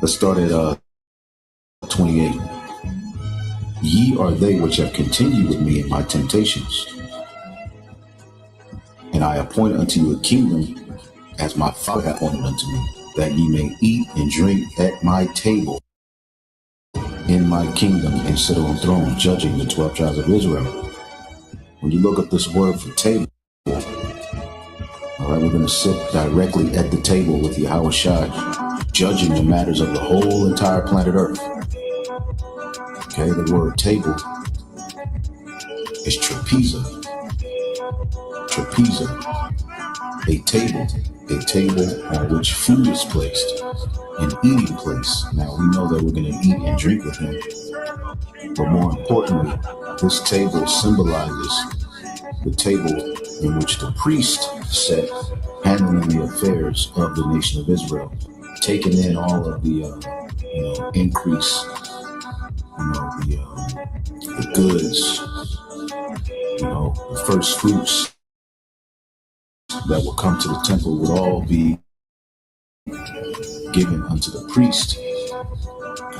Let's start at 28. Ye are they which have continued with me in my temptations, and I appoint unto you a kingdom as my Father hath appointed unto me, that ye may eat and drink at my table in my kingdom and sit on thrones, judging the 12 tribes of Israel. When you look up this word for table, all right, we're going to sit directly at the table with Yahweh Shai, judging the matters of the whole entire planet Earth. Okay, the word table is trapeza. Trapeza, a table on which food is placed, an eating place. Now we know that we're going to eat and drink with him, but more importantly, this table symbolizes the table in which the priest sat, handling the affairs of the nation of Israel, taking in all of the increase, the goods, the first fruits that will come to the temple would all be given unto the priest.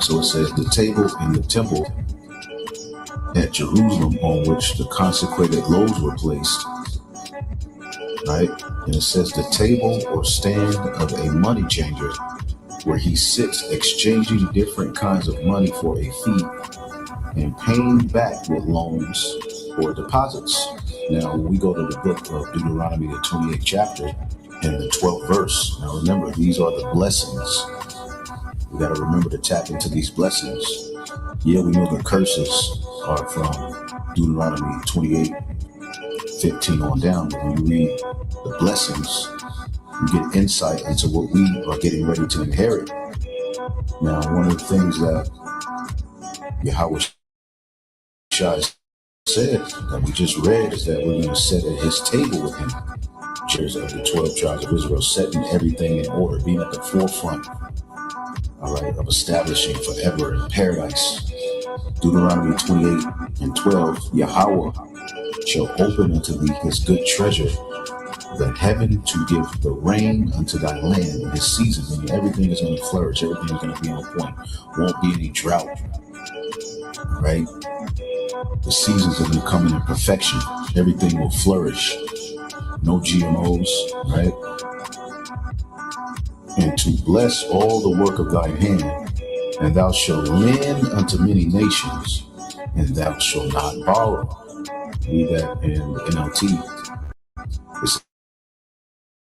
So it says the table in the temple at Jerusalem on which the consecrated loaves were placed, right? And it says the table or stand of a money changer, where he sits exchanging different kinds of money for a fee and paying back with loans or deposits. Now, when we go to the book of Deuteronomy, the 28th chapter and the 12th verse, now remember, these are the blessings. We got to remember to tap into these blessings. Yeah, we know the curses are from Deuteronomy 28:15 on down, but when you read the blessings, you get insight into what we are getting ready to inherit. Now, one of the things that Yahweh Shai said that we just read is that we're going to sit at his table with him. Chairs of the 12 tribes of Israel, setting everything in order, being at the forefront, all right, of establishing forever in paradise. Deuteronomy 28:12, Yahweh shall open unto thee his good treasure, the heaven to give the rain unto thy land in his season. And everything is going to flourish, everything is going to be on point, won't be any drought, right? The seasons are going to come in perfection, everything will flourish, no GMOs, right? And to bless all the work of thine hand, and thou shalt lend unto many nations, and thou shalt not borrow. Read that in the NLT. It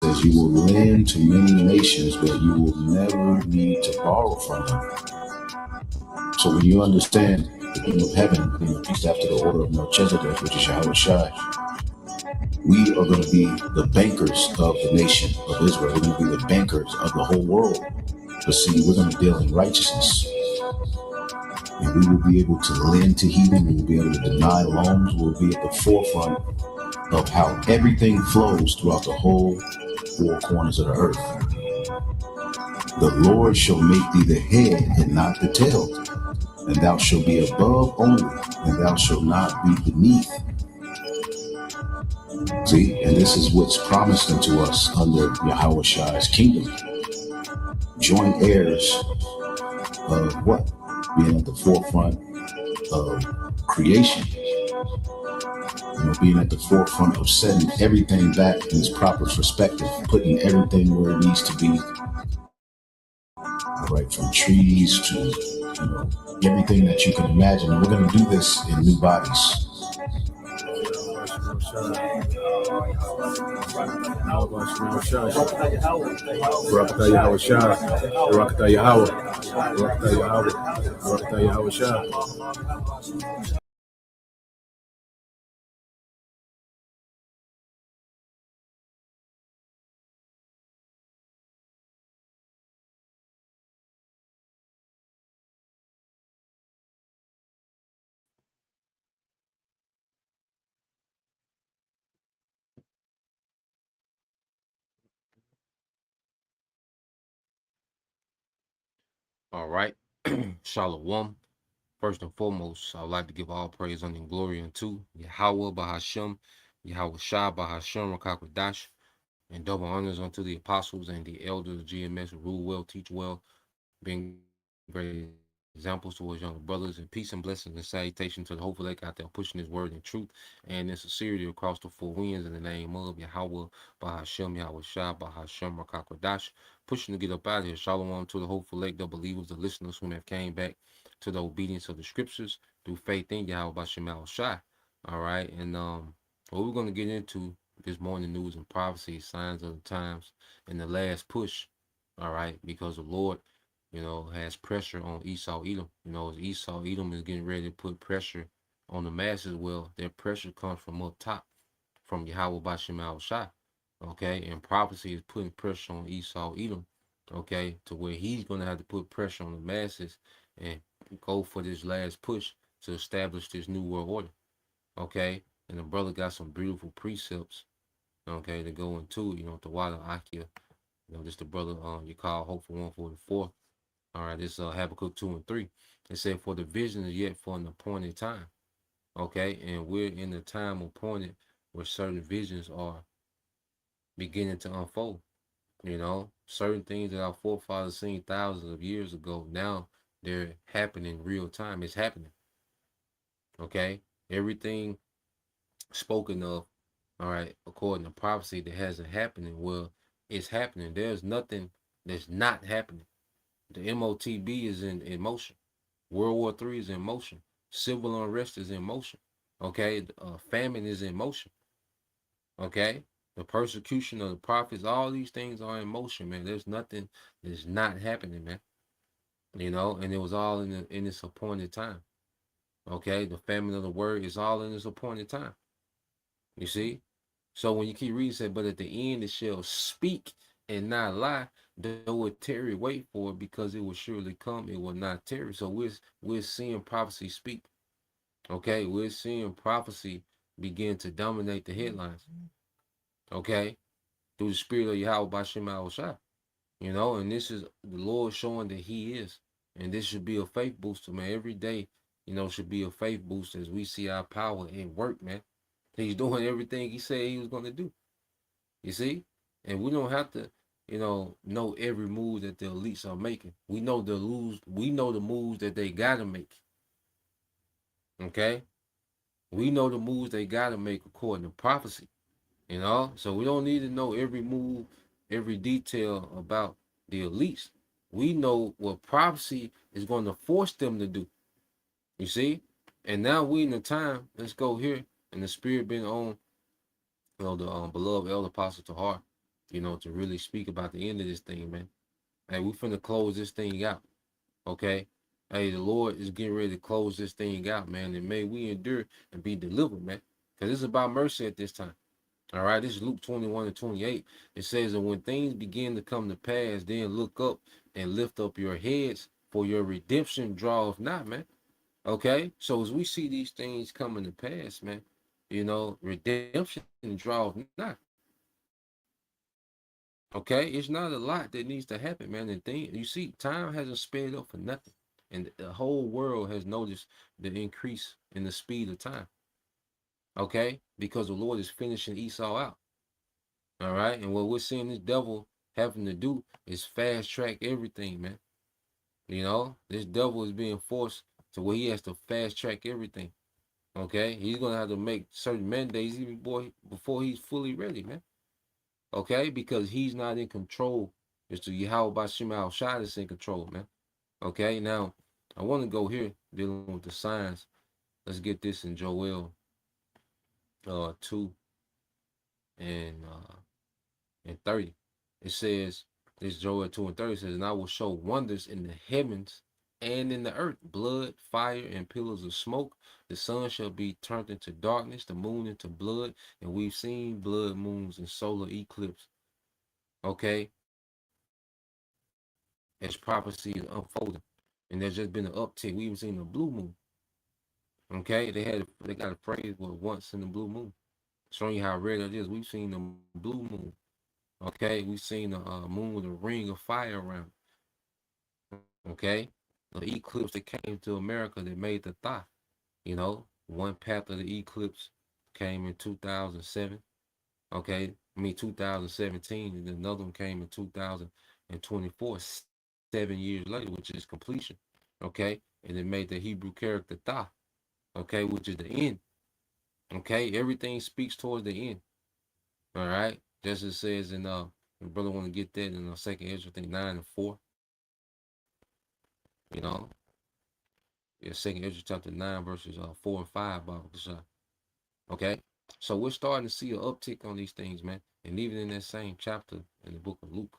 says you will lend to many nations, but you will never need to borrow from them. So when you understand the kingdom of heaven, peace after the order of Melchizedek, which is Yahweh Shai, we are going to be the bankers of the nation of Israel. We're going to be the bankers of the whole world. But see, we're going to deal in righteousness. And we will be able to lend to heathen. We will be able to deny loans. We'll be at the forefront of how everything flows throughout the whole four corners of the earth. The Lord shall make thee the head and not the tail. And thou shalt be above only, and thou shalt not be beneath. See, and this is what's promised unto us under Yahweh Shai's kingdom. Joint heirs of what? Being at the forefront of creation. Being at the forefront of setting everything back in its proper perspective, putting everything where it needs to be. All right, from trees to, everything that you can imagine. And we're going to do this in new bodies. Barakatah Yahweh Shai, Barakatah Yahweh, Barakatah Yahweh, Barakatah Yahweh Shai. All right. Shalom. First and foremost, I would like to give all praise and glory unto Yahweh Bahashem, Yahweh Shah Bahashem Rakakwadash, and double honors unto the apostles and the elders of GMS who rule well, teach well, being great examples towards younger brothers, and peace and blessings and salutation to the hopeful elect out there pushing his word in truth and in sincerity across the four winds in the name of Yahweh, Bahashem, Yahweh Shah, Bahashem, Rakakwadash, pushing to get up out of here. Shalom to the hopeful elect, the believers, the listeners who have came back to the obedience of the scriptures through faith in Yahweh, Bahashem, Yahweh Shah. All right, and what we're going to get into this morning, news and prophecy, signs of the times, and the last push. All right, because the Lord, has pressure on Esau Edom. As Esau Edom is getting ready to put pressure on the masses, well, their pressure comes from up top, from Yahweh Bashem Al Shai. Okay, and prophecy is putting pressure on Esau Edom, okay, to where he's going to have to put pressure on the masses and go for this last push to establish this new world order. Okay, and the brother got some beautiful precepts, okay, to go into, the Wada Akia. This the brother you call Hopeful 144. All right, this Habakkuk 2 and 3. It said, for the vision is yet for an appointed time. Okay, and we're in the time appointed where certain visions are beginning to unfold. Certain things that our forefathers seen thousands of years ago, now they're happening real time. It's happening. Okay, everything spoken of, all right, according to prophecy that hasn't happened, well, it's happening. There's nothing that's not happening. The MOTB is in motion. World War III is in motion. Civil unrest is in motion. Okay, famine is in motion. Okay, the persecution of the prophets, all these things are in motion, man. There's nothing that's not happening, man. And it was all in its appointed time. Okay, the famine of the word is all in its appointed time. You see? So when you keep reading, say, but at the end it shall speak and not lie, though it tarry, wait for it, because it will surely come, it will not tarry. So we're seeing prophecy speak. Okay, we're seeing prophecy begin to dominate the headlines. Okay, through the spirit of Yahweh Bashem Al Shai. And this is the Lord showing that He is. And this should be a faith booster, man. Every day, should be a faith booster as we see our power in work, man. He's doing everything He said He was going to do. You see? And we don't have to, know every move that the elites are making. We know the moves that they gotta make. Okay? We know the moves they gotta make according to prophecy. So we don't need to know every move, every detail about the elites. We know what prophecy is going to force them to do. You see? And now we in the time, let's go here, and the spirit been on, the beloved elder apostle to heart, to really speak about the end of this thing, man. Hey, we finna close this thing out. Okay? Hey, the Lord is getting ready to close this thing out, man. And may we endure and be delivered, man. Because it's about mercy at this time. All right, this is Luke 21 and 28. It says, and when things begin to come to pass, then look up and lift up your heads, for your redemption draweth not, man. Okay, so as we see these things coming to pass, man, redemption draweth not. Okay, it's not a lot that needs to happen, man. And you see, time hasn't sped up for nothing. And the whole world has noticed the increase in the speed of time. Okay, because the Lord is finishing Esau out. All right, and what we're seeing this devil having to do is fast track everything, man. This devil is being forced to where he has to fast track everything. Okay, he's gonna have to make certain mandates even before he's fully ready, man. Okay, because he's not in control. It's the Yahweh Bashem Al Shai that's in control, man. Okay, now I want to go here dealing with the signs. Let's get this in Joel 2 and 30. It says, this Joel 2 and 30 says, and I will show wonders in the heavens and in the earth, blood, fire, and pillars of smoke. The sun shall be turned into darkness, the moon into blood, and we've seen blood moons and solar eclipse. Okay, as prophecy is unfolding, and there's just been an uptick. We even seen the blue moon. Okay, they got a phrase with once in the blue moon, showing you how rare that is. We've seen the blue moon. Okay, we've seen the moon with a ring of fire around. Okay, the eclipse that came to America that made the thought. One path of the eclipse came in 2007. Okay, 2017, and another one came in 2024. 7 years later, which is completion. Okay, and it made the Hebrew character tha. Okay, which is the end. Okay, everything speaks towards the end. All right, just as it says in the brother want to get that in the second Ezra, I think 9 and 4. You know, yeah, second Ezra chapter 9 verses 4 and 5. Okay, so we're starting to see an uptick on these things, man. And even in that same chapter in the book of Luke,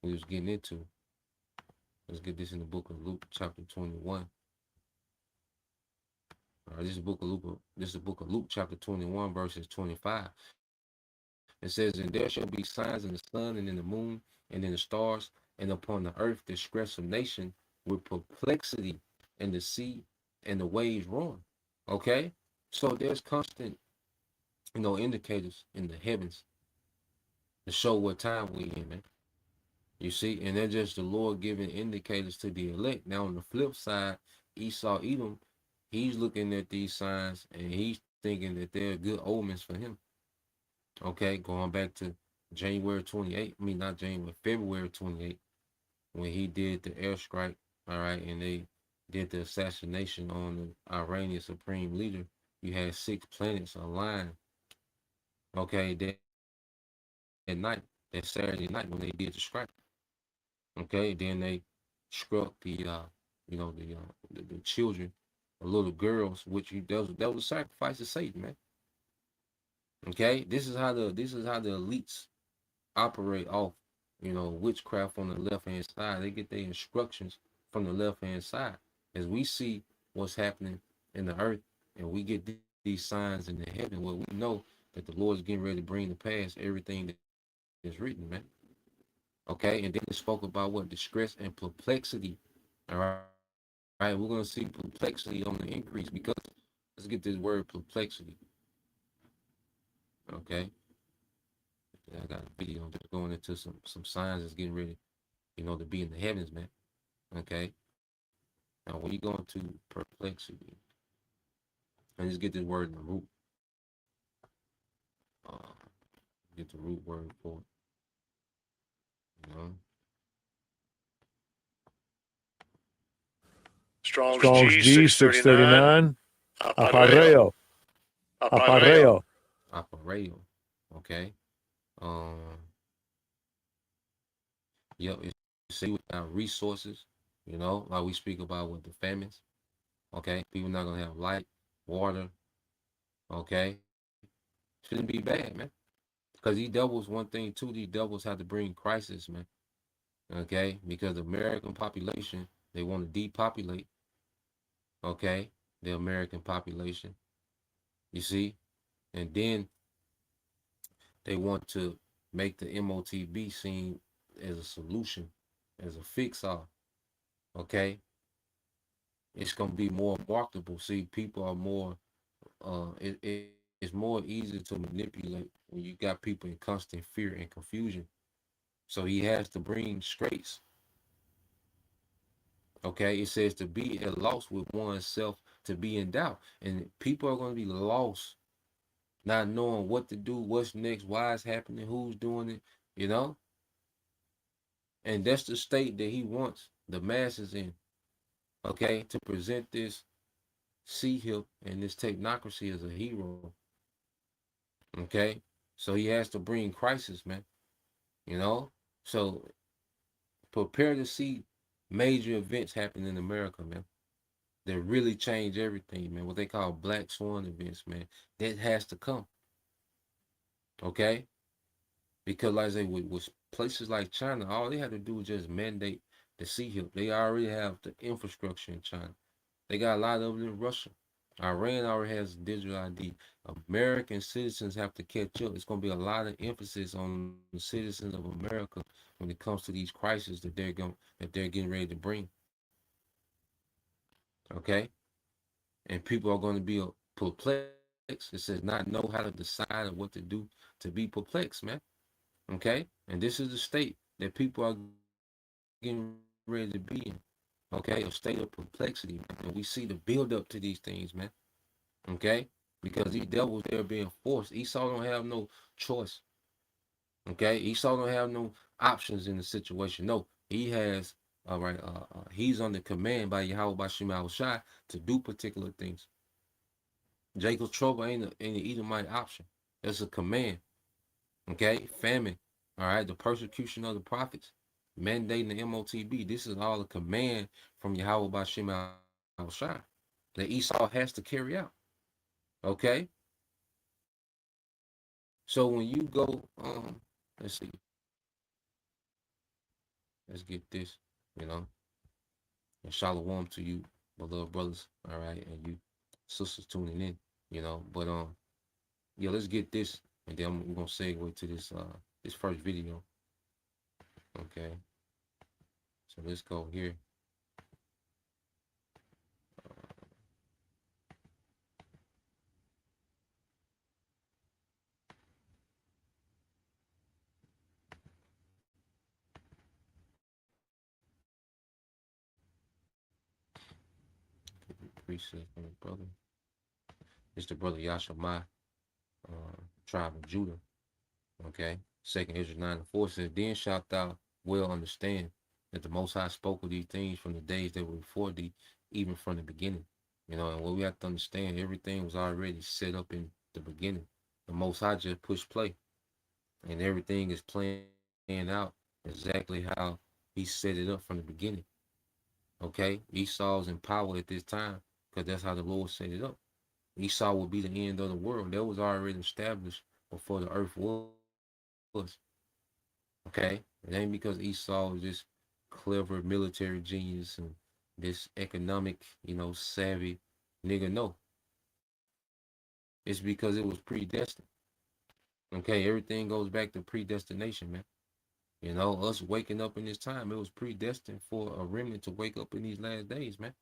we was getting into. Let's get this in the book of Luke, chapter 21. All right, this is the book of Luke. This is the book of Luke, chapter 21, verses 25. It says, "And there shall be signs in the sun and in the moon and in the stars, and upon the earth distress of nation with perplexity in the sea and the waves roaring." Okay, so there's constant, indicators in the heavens to show what time we in, man. You see, and they're just the Lord giving indicators to the elect. Now on the flip side, Esau Edom, he's looking at these signs and he's thinking that they're good omens for him. Okay, going back to January 28th, I mean not January, February 28th, when he did the airstrike, all right, and they did the assassination on the Iranian supreme leader. You had 6 planets aligned, okay, that night, that Saturday night when they did the strike. Okay, then they struck the the children, the little girls, which that was a sacrifice to Satan, man. Okay, this is how the elites operate off, witchcraft on the left hand side. They get their instructions from the left hand side. As we see what's happening in the earth, and we get these signs in the heaven, where we know that the Lord is getting ready to bring to pass everything that is written, man. Okay, and then it spoke about what? Distress and perplexity. All right. All right, we're gonna see perplexity on the increase, because let's get this word perplexity. Okay. I got a video just going into some signs that's getting ready, to be in the heavens, man. Okay. Now when you go into perplexity, and just get this word in the root. Get the root word for it. Strong's G 639. Apareo. Apareo. Apareo. Okay. Yep. It's see without resources, like we speak about with the famines. Okay. People not gonna have light, water. Okay. Shouldn't be bad, man. Because these devils, one thing too, these devils have to bring crisis, man. Okay. Because the American population, they want to depopulate. Okay. The American population. You see? And then they want to make the MOTB seem as a solution, as a fix-all. Okay? It's going to be more marketable. See, people are more, it's more easy to manipulate when you got people in constant fear and confusion. So he has to bring straits. Okay? It says to be at loss with oneself, to be in doubt. And people are going to be lost, not knowing what to do, what's next, why it's happening, who's doing it, And that's the state that he wants the masses in, okay, to present this C-hip and this technocracy as a hero, okay? So he has to bring crisis, man, So prepare to see major events happen in America, man, that really change everything, man, what they call black swan events, man. That has to come, okay? Because like I say, with places like China, all they have to do is just mandate the C-hip. They already have the infrastructure in China. They got a lot of it in Russia. Iran already has digital ID. American citizens have to catch up. It's going to be a lot of emphasis on the citizens of America when it comes to these crises that they're getting ready to bring. Okay, and people are going to be perplexed. It says not know how to decide or what to do, to be perplexed, man. Okay, and this is the state that people are getting ready to be in. Okay, a state of perplexity, and we see the build up to these things, man. Okay, because these devils, they're being forced. Esau don't have no choice. Okay, Esau don't have no options in the situation. No, he has All right, he's under command by Yahweh Bashim Yahushua to do particular things. Jacob's trouble ain't an Edomite option. It's a command. Okay, famine. All right, the persecution of the prophets, mandating the MOTB. This is all a command from Yahweh Bashim Yahushua that Esau has to carry out. Okay, so when you go, let's see, let's get this, and shalom to you, beloved brothers, all right, and you sisters tuning in, but yeah, let's get this, and then we're gonna segue to this first video. Okay, so let's go here. Appreciate from the brother. It's the brother Yashamai, tribe of Judah. Okay. 2nd Ezra 9:4 says, Then shalt thou well understand that the Most High spoke of these things from the days that were before thee, even from the beginning. And what we have to understand, everything was already set up in the beginning. The Most High just pushed play. And everything is playing out exactly how he set it up from the beginning. Okay? Esau's in power at this time because that's how the Lord set it up. Esau will be the end of the world. That was already established before the earth was. Okay? It ain't because Esau is this clever military genius and this economic, savvy nigga. No. It's because it was predestined. Okay? Everything goes back to predestination, man. Us waking up in this time, it was predestined for a remnant to wake up in these last days, man.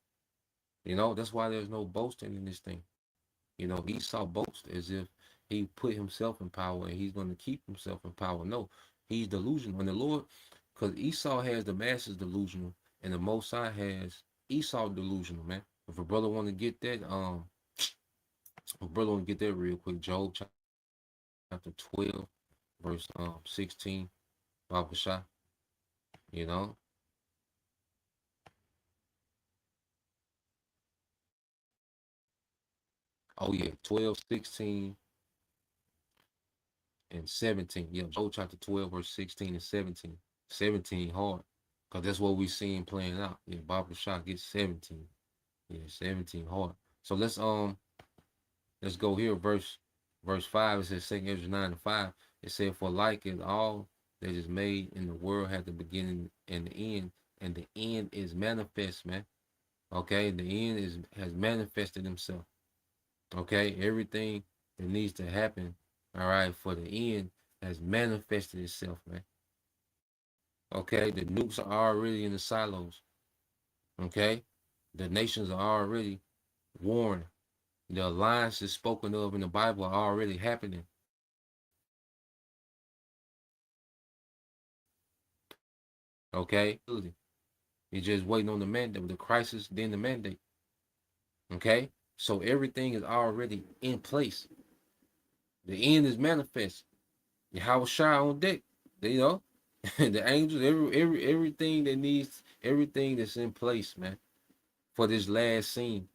That's why there's no boasting in this thing. Esau boasts as if he put himself in power and he's going to keep himself in power. No, he's delusional. And the Lord, because Esau has the masses delusional and the Most High has Esau delusional, man. If a brother want to get that, real quick, Job chapter 12, verse 16, Baba Shah, Oh yeah, 12, 16, and 17. Yeah, Job chapter 12, verse 16 and 17. 17 hard. Because that's what we seen playing out. Yeah, Baba Shah gets 17. Yeah, 17 hard. So let's go here, verse 5. It says 2nd Ezra 9:5. It said, For like as all that is made in the world had the beginning and the end is manifest, man. Okay, the end has manifested himself. Okay, everything that needs to happen, all right, for the end has manifested itself, man. Okay, the nukes are already in the silos. Okay, the nations are already warned. The alliances spoken of in the Bible are already happening. Okay, you're just waiting on the mandate, the crisis, then the mandate. Okay, so everything is already in place. The end is manifest. Yahweh Shai on deck. The angels, everything that needs, everything that's in place, man, for this last scene,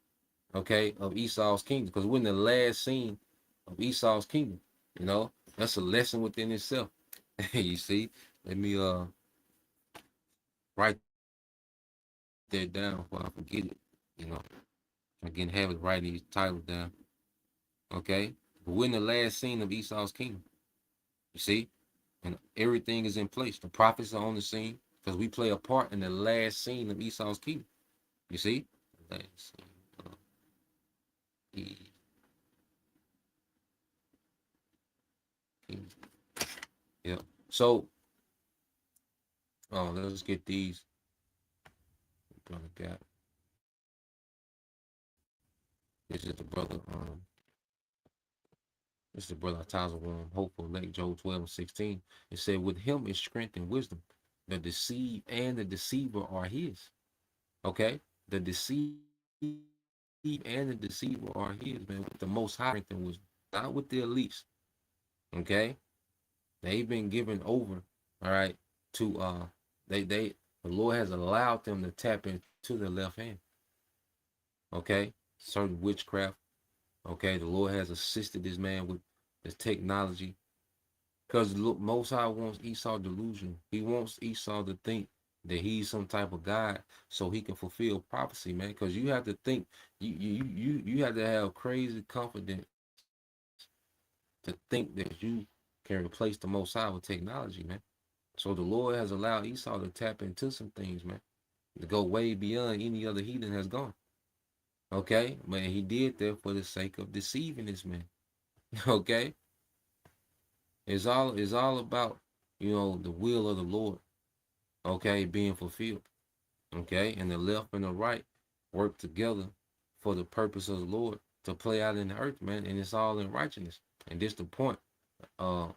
okay, of Esau's kingdom. Because we're in the last scene of Esau's kingdom. That's a lesson within itself. You see, let me write that down before I forget it. I can have it writing these titles down. Okay, but we're in the last scene of Esau's kingdom. You see, and everything is in place. The prophets are on the scene because we play a part in the last scene of Esau's kingdom. You see, last scene of kingdom. Yeah. So, let's get these. Brother got. This is the brother. This is the brother Atazawam, hopeful, Lake Job 12:16. It said, with him is strength and wisdom. The deceived and the deceiver are his. Okay? The deceived and the deceiver are his, man, with the Most High strength and wisdom. Not with the elites. Okay? They've been given over, all right, to they The Lord has allowed them to tap into their left hand. Okay, certain witchcraft. Okay, the Lord has assisted this man with the technology, because Most High wants Esau delusional. He wants Esau to think that he's some type of God, so he can fulfill prophecy, man. Because you have to think, you have to have crazy confidence to think that you can replace the Most High with technology, man. So the Lord has allowed Esau to tap into some things, man, to go way beyond any other heathen has gone. Okay, but he did that for the sake of deceiving this man. Okay, it's all about, the will of the Lord. Okay, being fulfilled. Okay, and the left and the right work together for the purpose of the Lord to play out in the earth, man. And it's all in righteousness. And this the point. Mr.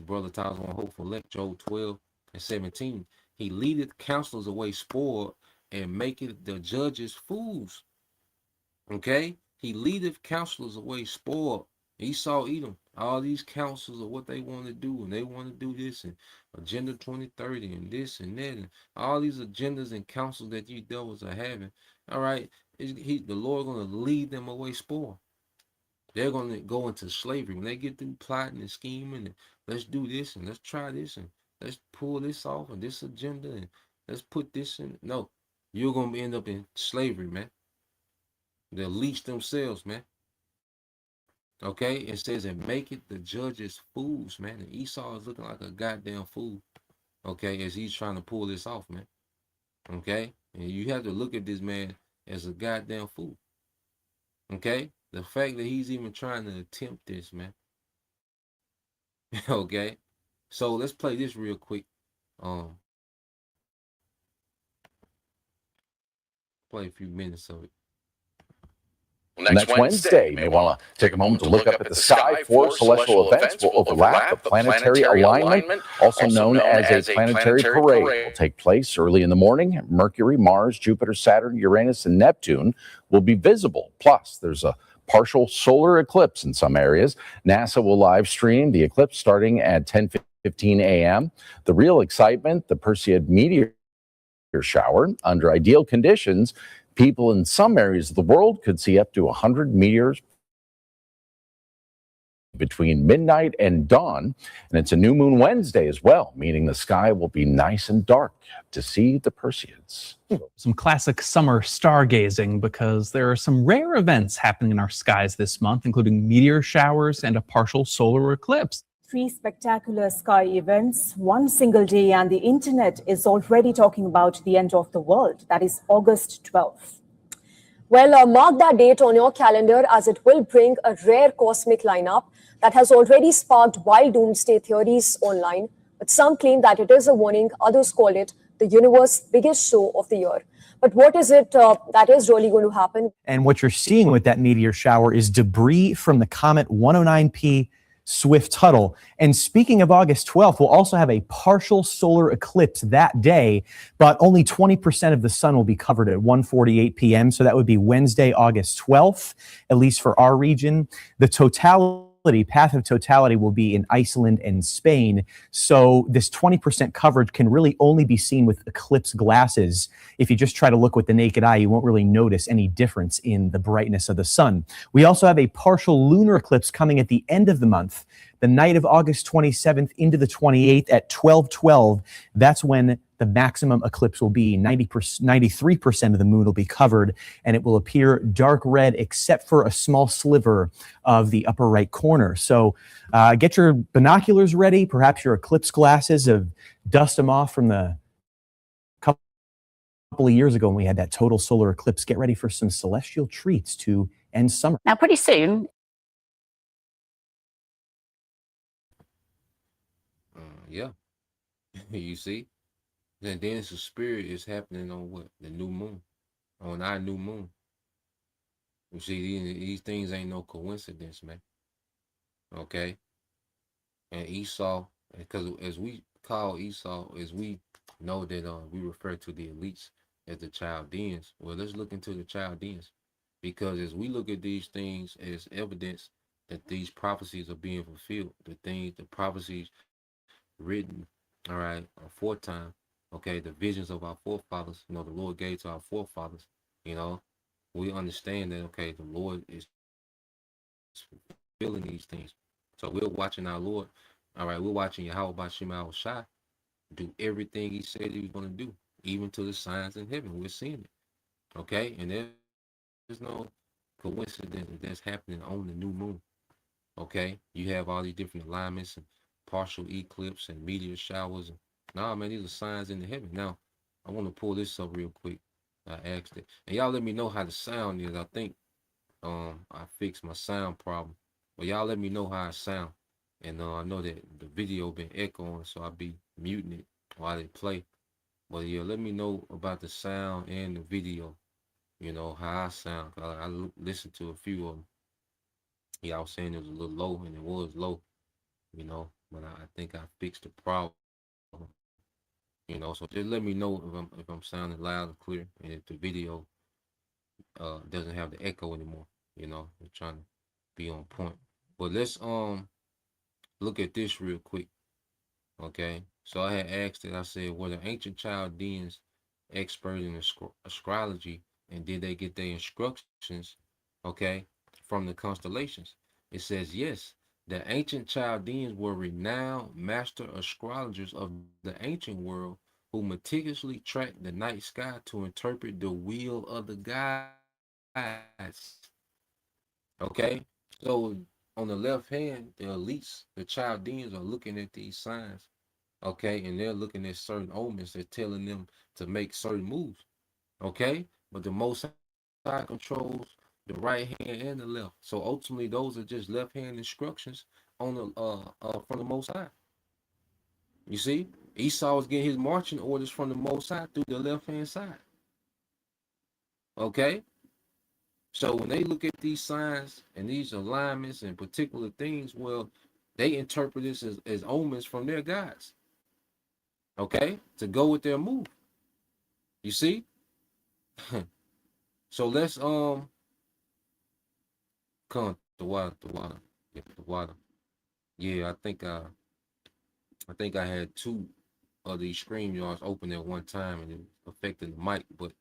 Brother Tyler on Hopeful Elect, Job 12:17. He leadeth counselors away spoiled, and maketh the judges fools. Okay, he leadeth counselors away spoiled. Esau Edom, all these counsels of what they want to do, and they want to do this, and Agenda 2030, and this and that, and all these agendas and counsels that you devils are having. All right, the Lord going to lead them away spoiled. They're going to go into slavery when they get through plotting and scheming, and let's do this, and let's try this, and let's pull this off, and this agenda, and let's put this in. No, you're going to end up in slavery, man. They'll leech themselves, man. Okay, it says, and make it the judges fools, man. And Esau is looking like a goddamn fool. Okay, as he's trying to pull this off, man. Okay, and you have to look at this man as a goddamn fool. Okay, the fact that he's even trying to attempt this, man. Okay, so let's play this real quick. Play a few minutes of it. Next Wednesday, you may want to take a moment to look up at the sky. 4 celestial events will overlap. A planetary alignment, also known as a planetary parade, will take place early in the morning. Mercury, Mars, Jupiter, Saturn, Uranus, and Neptune will be visible. Plus, there's a partial solar eclipse in some areas. NASA will live stream the eclipse starting at 10:15 a.m. The real excitement, the Perseid meteor shower. Under ideal conditions, people in some areas of the world could see up to 100 meteors between midnight and dawn. And it's a new moon Wednesday as well, meaning the sky will be nice and dark to see the Perseids. Some classic summer stargazing, because there are some rare events happening in our skies this month, including meteor showers and a partial solar eclipse. 3 spectacular sky events, one single day, and the internet is already talking about the end of the world. That is August 12th. Well, mark that date on your calendar, as it will bring a rare cosmic lineup that has already sparked wild doomsday theories online. But some claim that it is a warning, others call it the universe's biggest show of the year. But what is it that is really going to happen? And what you're seeing with that meteor shower is debris from the comet 109P Swift-Tuttle. And speaking of August 12th, we'll also have a partial solar eclipse that day, but only 20% of the sun will be covered at 1:48 p.m. So that would be Wednesday, August 12th, at least for our region. The path of totality will be in Iceland and Spain. So this 20% coverage can really only be seen with eclipse glasses. If you just try to look with the naked eye, you won't really notice any difference in the brightness of the sun. We also have a partial lunar eclipse coming at the end of the month, the night of August 27th into the 28th at 12:12. That's when the maximum eclipse will be. 93% of the moon will be covered, and it will appear dark red except for a small sliver of the upper right corner. So get your binoculars ready, perhaps your eclipse glasses, dust them off from the couple of years ago when we had that total solar eclipse. Get ready for some celestial treats to end summer. Now, pretty soon, Yeah, you see. And then it's a spirit is happening on what? The new moon. On our new moon. You see, these things ain't no coincidence, man. Okay? And Esau, because as we call Esau, as we know that we refer to the elites as the Chaldeans. Well, let's look into the Chaldeans. Because as we look at these things as evidence that these prophecies are being fulfilled, the prophecies written, all right, aforetime, okay, the visions of our forefathers, the Lord gave to our forefathers, we understand that, okay, the Lord is fulfilling these things. So we're watching our Lord, all right, we're watching Yahweh Bashim Shai do everything he said he was going to do, even to the signs in heaven. We're seeing it, okay? And there's no coincidence that that's happening on the new moon, okay? You have all these different alignments and partial eclipse and meteor showers. And nah, man, these are signs in the heaven. Now, I want to pull this up real quick. I asked it. And y'all let me know how the sound is. I think I fixed my sound problem. But y'all let me know how it sound. And I know that the video been echoing, so I'll be muting it while they play. But yeah, let me know about the sound and the video. How I sound. I listened to a few of them. Yeah, I was saying it was a little low, and it was low, but I think I fixed the problem. So just let me know if I'm sounding loud and clear, and if the video doesn't have the echo anymore. I'm trying to be on point. But let's look at this real quick. Okay, so I had asked it. I said, were the ancient Chaldeans expert in astrology, and did they get their instructions, okay, from the constellations? It says yes. The ancient Chaldeans were renowned master astrologers of the ancient world who meticulously tracked the night sky to interpret the will of the gods. Okay, so on the left hand, the elites, the Chaldeans, are looking at these signs, okay, and they're looking at certain omens. They're telling them to make certain moves, okay, but the Most High controls the right hand and the left. So ultimately, those are just left hand instructions on the from the Most High. You see, Esau was getting his marching orders from the Most High through the left hand side. Okay. So when they look at these signs and these alignments and particular things, well, they interpret this as omens from their gods, okay, to go with their move. You see? So let's come the water. Yeah, the water. Yeah, I think I had two of these StreamYards open at one time and it affected the mic, but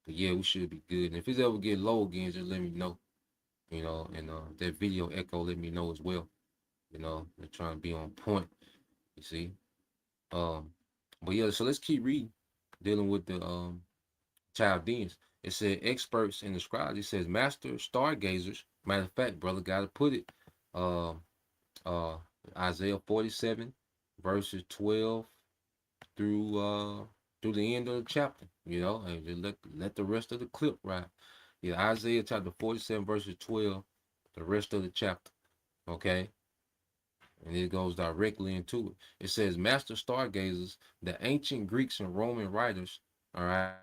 yeah, we should be good. And if it's ever get low again, just let me know. And that video echo, let me know as well. They're trying to be on point. You see, but yeah. So let's keep reading, dealing with the Chaldeans. It said experts in astrology. It says master stargazers. Matter of fact, brother, gotta put it. Isaiah 47, verses 12 through the end of the chapter. And just let the rest of the clip ride. Yeah, Isaiah chapter 47, verses 12, the rest of the chapter. Okay. And it goes directly into it. It says, master stargazers, the ancient Greeks and Roman writers, all right,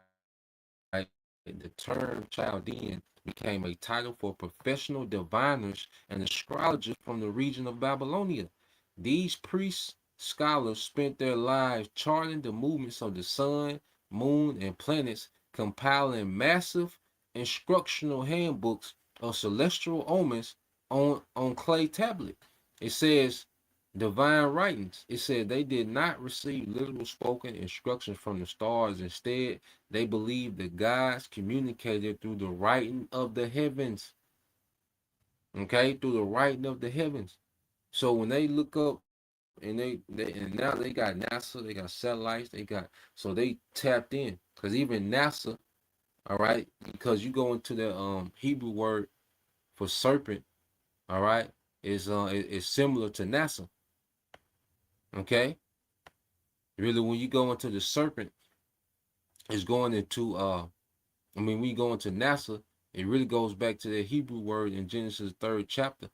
the term Chaldean became a title for professional diviners and astrologers from the region of Babylonia. These priests, scholars spent their lives charting the movements of the sun, moon, and planets, compiling massive instructional handbooks of celestial omens on clay tablet. It says divine writings. It said they did not receive literal spoken instructions from the stars. Instead, they believed the gods communicated through the writing of the heavens. Okay, through the writing of the heavens. So when they look up and and now they got NASA, they got satellites, so they tapped in. Because even NASA, all right, because you go into the Hebrew word for serpent, all right, is similar to NASA. Okay, really, when you go into the serpent, it's going into when you go into NASA, it really goes back to the Hebrew word in Genesis 3rd chapter,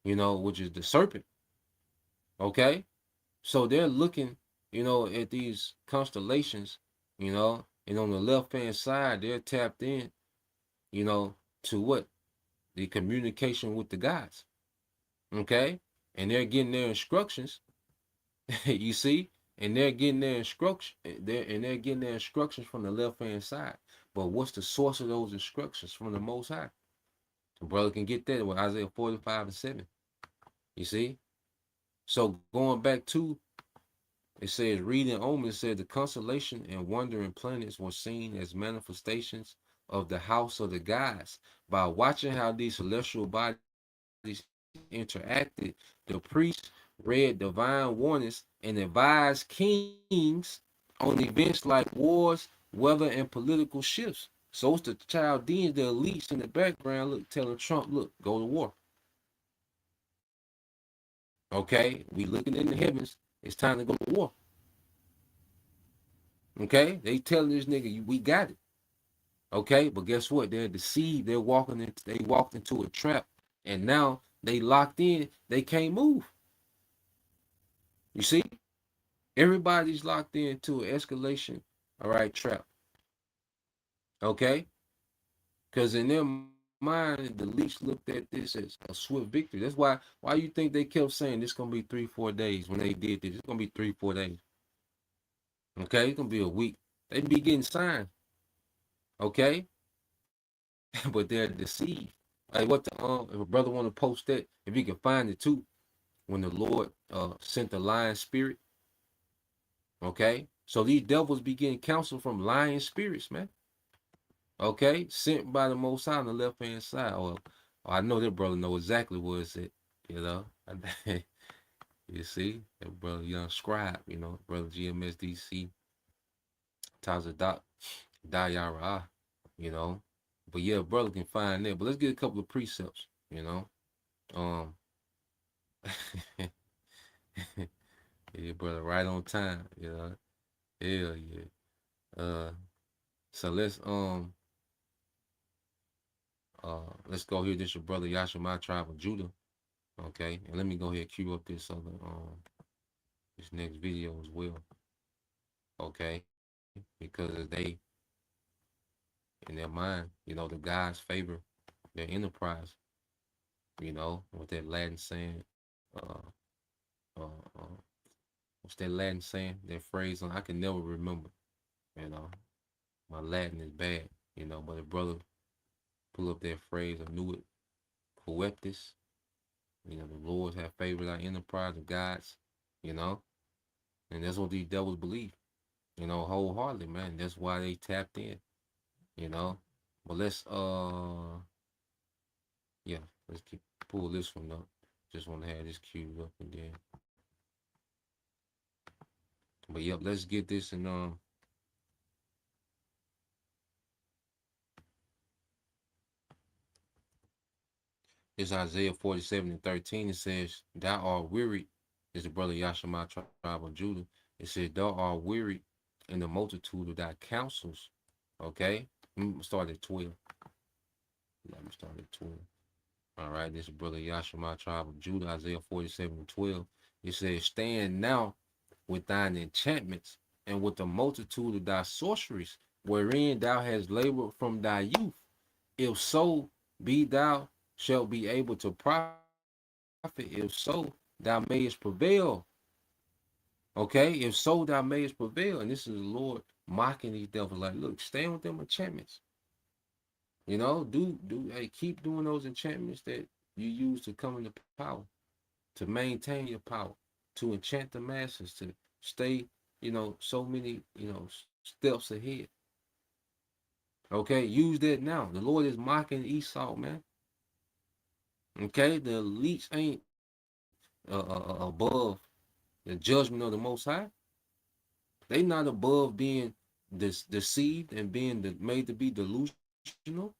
which is the serpent. Okay, so they're looking, at these constellations, and on the left hand side, they're tapped in, to what? The communication with the gods. Okay, and they're getting their instructions. You see, and they're getting their instructions. They're getting their instructions from the left hand side. But what's the source of those instructions? From the Most High. The brother can get that with Isaiah 45 and 7. You see, so going back to It says, reading Omens said the constellation and wandering planets were seen as manifestations of the house of the gods. By watching how these celestial bodies interacted, the priests read divine warnings and advised kings on events like wars, weather, and political shifts. So it's the Chaldeans, the elites in the background, look, telling Trump, look, go to war. Okay, we looking in the heavens. It's time to go to war. Okay, they telling this nigga, we got it. Okay, but guess what? They're deceived. They walked into a trap, and now they locked in. They can't move. You see, everybody's locked into an escalation. All right, trap. Okay, because in their mind, the least looked at this as a swift victory. That's why you think they kept saying this gonna be 3-4 days when they did this. It's gonna be 3-4 days. Okay, it's gonna be a week. They be getting signed. Okay, but they're deceived. Like what the if a brother want to post that, if you can find it too, when the Lord sent the lion spirit. Okay, so these devils be getting counsel from lion spirits, man. Okay, sent by the Most High on the left hand side. Well, I know that brother know exactly what it's at. You know, you see that brother Young Scribe. You know, brother GMSDC, Tazadak, Dayara. You know, but yeah, brother can find that. But let's get a couple of precepts. You know, yeah, brother, right on time. You know, hell yeah. So let's go here. This your brother Yashima Tribe of Judah. Okay, and let me go ahead and cue up this other this next video as well. Okay, because they in their mind, you know, the guys favor their enterprise. You know, with that Latin saying, what's that Latin saying? That phrase I can never remember. You know, my Latin is bad. You know, but a brother pull up that phrase, I knew it. Coeptis. You know, the Lords have favored our enterprise of gods, you know, and that's what these devils believe, you know, wholeheartedly, man. That's why they tapped in, you know. But let's pull this one up. Just want to have this queued up and then. But yep, let's get this and it's Isaiah 47:13. It says, "Thou art weary," is the brother Yashima Tribe of Judah. It said, "Thou art weary in the multitude of thy counsels." Okay, let me start at 12. All right, this is brother Yashima Tribe of Judah, Isaiah 47:12. It says, "Stand now with thine enchantments and with the multitude of thy sorceries, wherein thou hast labored from thy youth. If so be thou shalt be able to profit, if so thou mayest prevail." Okay, if so thou mayest prevail. And this is the Lord mocking these devils, like, look, stay with them enchantments. You know, hey, keep doing those enchantments that you use to come into power, to maintain your power, to enchant the masses, to stay, you know, so many, you know, steps ahead. Okay, use that now. The Lord is mocking Esau, man. Okay, the elites ain't above the judgment of the Most High. They not above being deceived and being made to be delusional.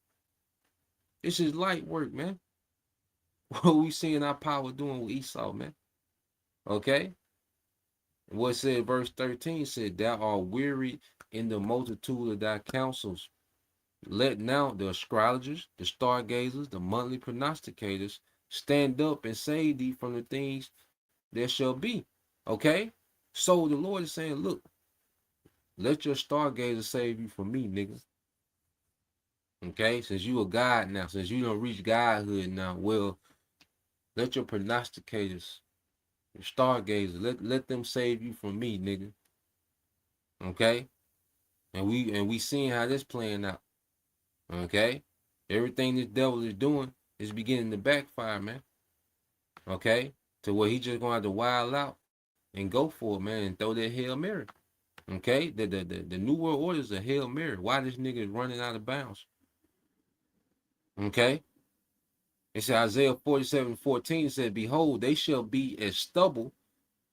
This is light work, man. What we seeing our power doing with Esau, man. Okay. What said verse 13 said, "Thou art weary in the multitude of thy counsels. Let now the astrologers, the stargazers, the monthly prognosticators stand up and save thee from the things there shall be." Okay? So the Lord is saying, look, let your stargazer save you from me, nigga. Okay? Since you a God now, since you don't reach godhood now, well, let your prognosticators, your stargazers, let them save you from me, nigga. Okay? And we seeing how this playing out. Okay? Everything this devil is doing is beginning to backfire, man. Okay? To where he just gonna have to wild out and go for it, man, and throw that Hail Mary. Okay, the New World Order is a Hail Mary. Why this nigga is running out of bounds? Okay, it's Isaiah 47:14 said, "Behold, they shall be as stubble.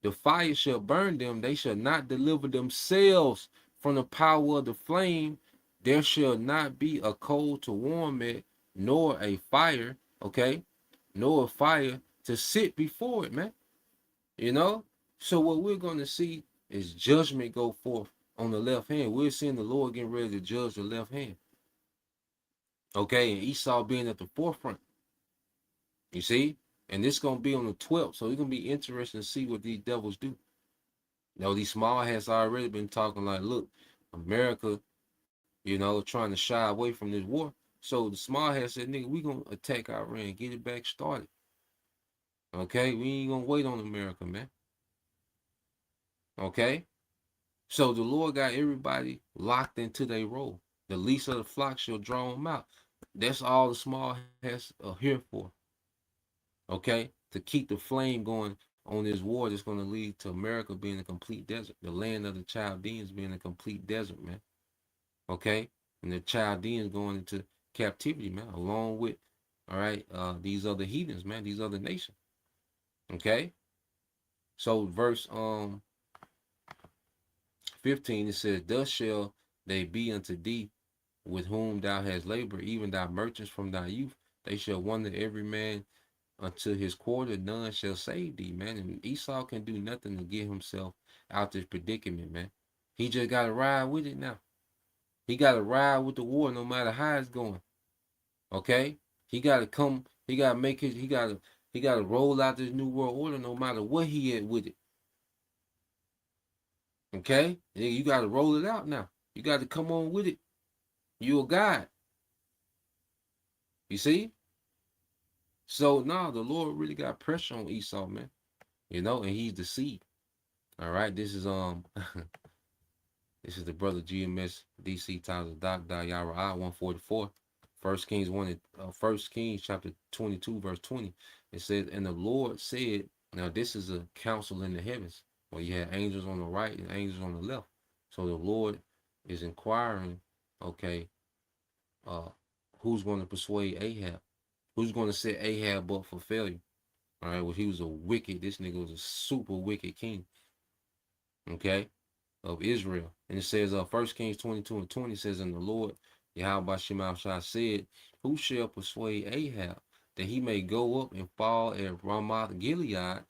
The fire shall burn them. They shall not deliver themselves from the power of the flame. There shall not be a coal to warm it, nor a fire." Okay, nor a fire to sit before it, man. You know. So what we're going to see is judgment go forth on the left hand. We're seeing the Lord getting ready to judge the left hand. Okay, and Esau being at the forefront. You see? And this going to be on the 12th. So it's going to be interesting to see what these devils do. You know, these small hats already been talking like, look, America, you know, trying to shy away from this war. So the small hats said, nigga, we going to attack Iran, get it back started. Okay? We ain't going to wait on America, man. Okay? So the Lord got everybody locked into their role. The least of the flock shall draw them out. That's all the small hats are here for. Okay? To keep the flame going on this war that's going to lead to America being a complete desert. The land of the Chaldeans being a complete desert, man. Okay? And the Chaldeans going into captivity, man, along with, all right, these other heathens, man, these other nations. Okay? So verse 15, it says, "Thus shall they be unto thee with whom thou hast labored, even thy merchants from thy youth. They shall wander every man unto his quarter, none shall save thee," man. And Esau can do nothing to get himself out this predicament, man. He just got to ride with it now. He got to ride with the war no matter how it's going. Okay? He got to come, he got to make his, he got to roll out this new world order no matter what he at with it. Okay? You got to roll it out now. You got to come on with it. You a God. You see? So now the Lord really got pressure on Esau, man. You know, and he's the seed. All right. This is this is the brother GMS DC titled Doc Yara I 144. 1 Kings 1 1 Kings chapter 22, verse 20. It says, "And the Lord said," now this is a council in the heavens where you have angels on the right and angels on the left. So the Lord is inquiring, okay, who's going to persuade Ahab? Who's going to set Ahab up for failure? All right, well, he was this nigga was a super wicked king, okay, of Israel. And it says, 1 Kings 22:20 says, "And the Lord, Yahweh Shemashah said, who shall persuade Ahab that he may go up and fall at Ramoth Gilead?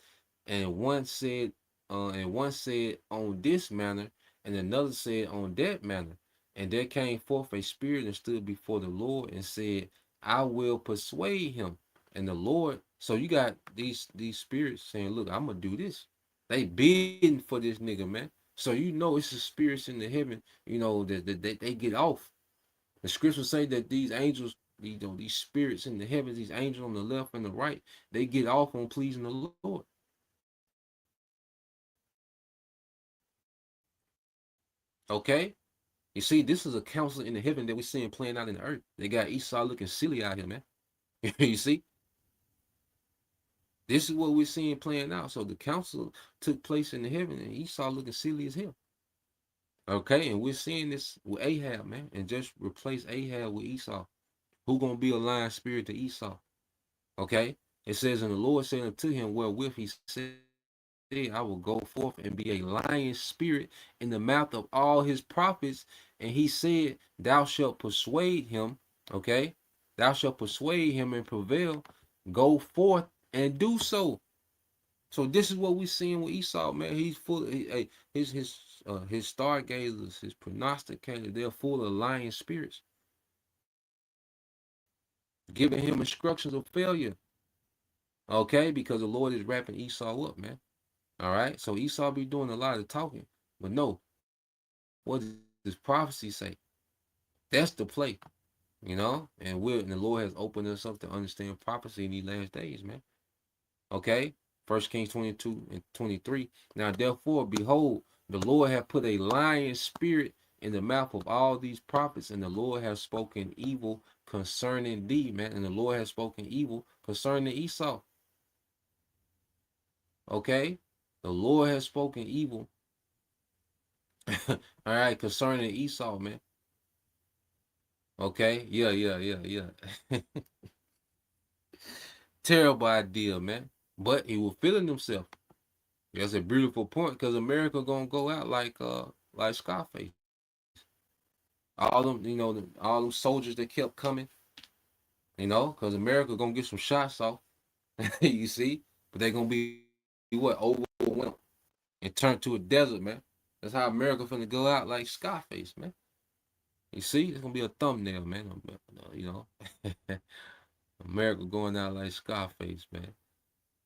And one said on this manner, and another said on that manner. And there came forth a spirit and stood before the Lord and said, I will persuade him." And the Lord, so you got these spirits saying, look, I'm gonna do this. They bidding for this nigga, man. So you know it's the spirits in the heaven, you know, that they get off. The scriptures say that these angels, these spirits in the heavens, these angels on the left and the right, they get off on pleasing the Lord. Okay? You see, this is a council in the heaven that we're seeing playing out in the earth. They got Esau looking silly out here, man. You see? This is what we're seeing playing out. So the council took place in the heaven and Esau looking silly as hell. Okay, and we're seeing this with Ahab, man, and just replace Ahab with Esau. Who gonna be a lying spirit to Esau? Okay, it says, "And the Lord said unto him, wherewith he said, I will go forth and be a lying spirit in the mouth of all his prophets." And he said, thou shalt persuade him. Okay, thou shalt persuade him and prevail. Go forth and do so. So this is what we're seeing with Esau, man. He's full of his stargazers, his prognosticators, they're full of lying spirits, giving him instructions of failure. Okay, because the Lord is wrapping Esau up, man. All right, so Esau be doing a lot of talking, but no, what does this prophecy say? That's the play, you know. And the Lord has opened us up to understand prophecy in these last days, man. Okay, 1 Kings 22:23. "Now therefore, behold, the Lord hath put a lying spirit in the mouth of all these prophets, and the Lord has spoken evil concerning thee," man. And the Lord has spoken evil concerning Esau. Okay, The Lord has spoken evil. All right, concerning Esau, man. Okay, yeah. Terrible idea, man. But he was feeling himself. That's a beautiful point, because America gonna go out like Scarface. All them, all them soldiers that kept coming, because America gonna get some shots off. You see, but they gonna be what, overwhelmed and turned to a desert, man. That's how America finna go out, like Scarface, man. You see, it's gonna be a thumbnail, man. America going out like Scarface, man.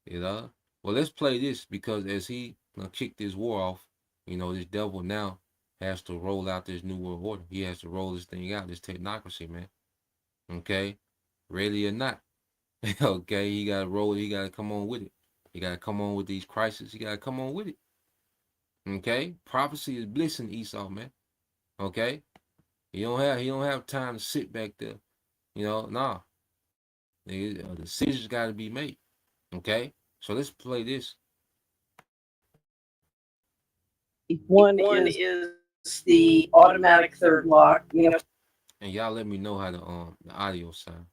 Well, let's play this, because as he kicked this war off, this devil now has to roll out this new world order. He has to roll this thing out, this technocracy, man. Okay, ready or not. Okay, he got to roll it. He got to come on with it. He got to come on with these crises. He got to come on with it. Okay, prophecy is blessing Esau, man. Okay, he don't have time to sit back there. Nah. The decisions got to be made. Okay, so let's play this. One is the automatic third lock. And y'all let me know how the audio sound.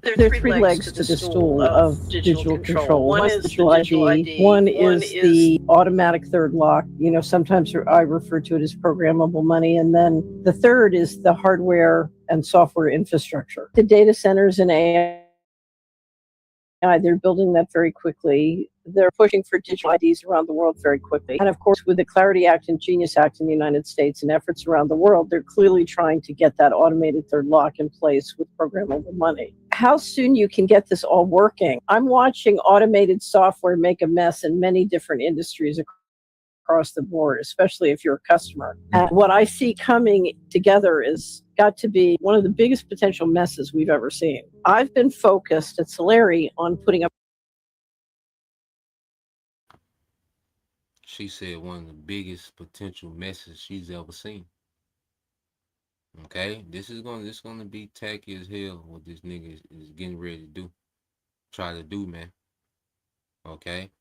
There are three legs to the stool of digital control. One is digital ID. One is the automatic third lock. Sometimes I refer to it as programmable money. And then the third is the hardware and software infrastructure. The data centers and AI, they're building that very quickly. They're pushing for digital IDs around the world very quickly. And of course, with the Clarity Act and Genius Act in the United States and efforts around the world, they're clearly trying to get that automated third lock in place with programmable money. How soon you can get this all working? I'm watching automated software make a mess in many different industries across the board, especially if you're a customer. And what I see coming together is got to be one of the biggest potential messes we've ever seen. I've been focused at Solari on putting up. She said one of the biggest potential messes she's ever seen. Okay, this is gonna be tacky as hell. What this nigga is getting ready to do, try to do, man. Okay,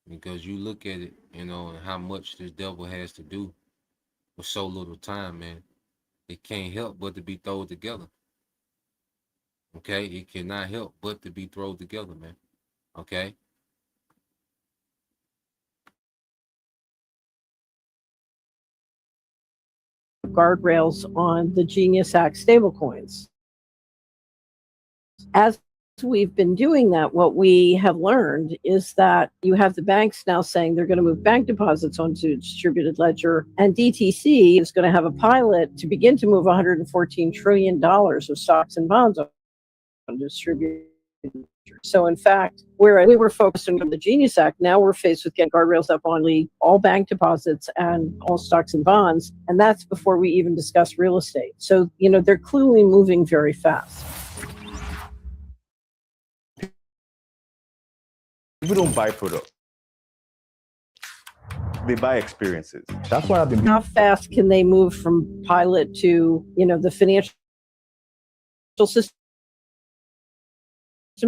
because you look at it, and how much this devil has to do with so little time, man. It can't help but to be thrown together. Okay, it cannot help but to be thrown together, man. Okay. Guardrails on the Genius Act stablecoins. As we've been doing that, what we have learned is that you have the banks now saying they're going to move bank deposits onto distributed ledger, and DTC is going to have a pilot to begin to move $114 trillion of stocks and bonds on distributed ledger. So in fact, where we were focused on the Genius Act, now we're faced with getting guardrails up on all bank deposits and all stocks and bonds, and that's before we even discuss real estate. So, they're clearly moving very fast. People don't buy products. They buy experiences. That's why I've been. How fast can they move from pilot to, the financial system?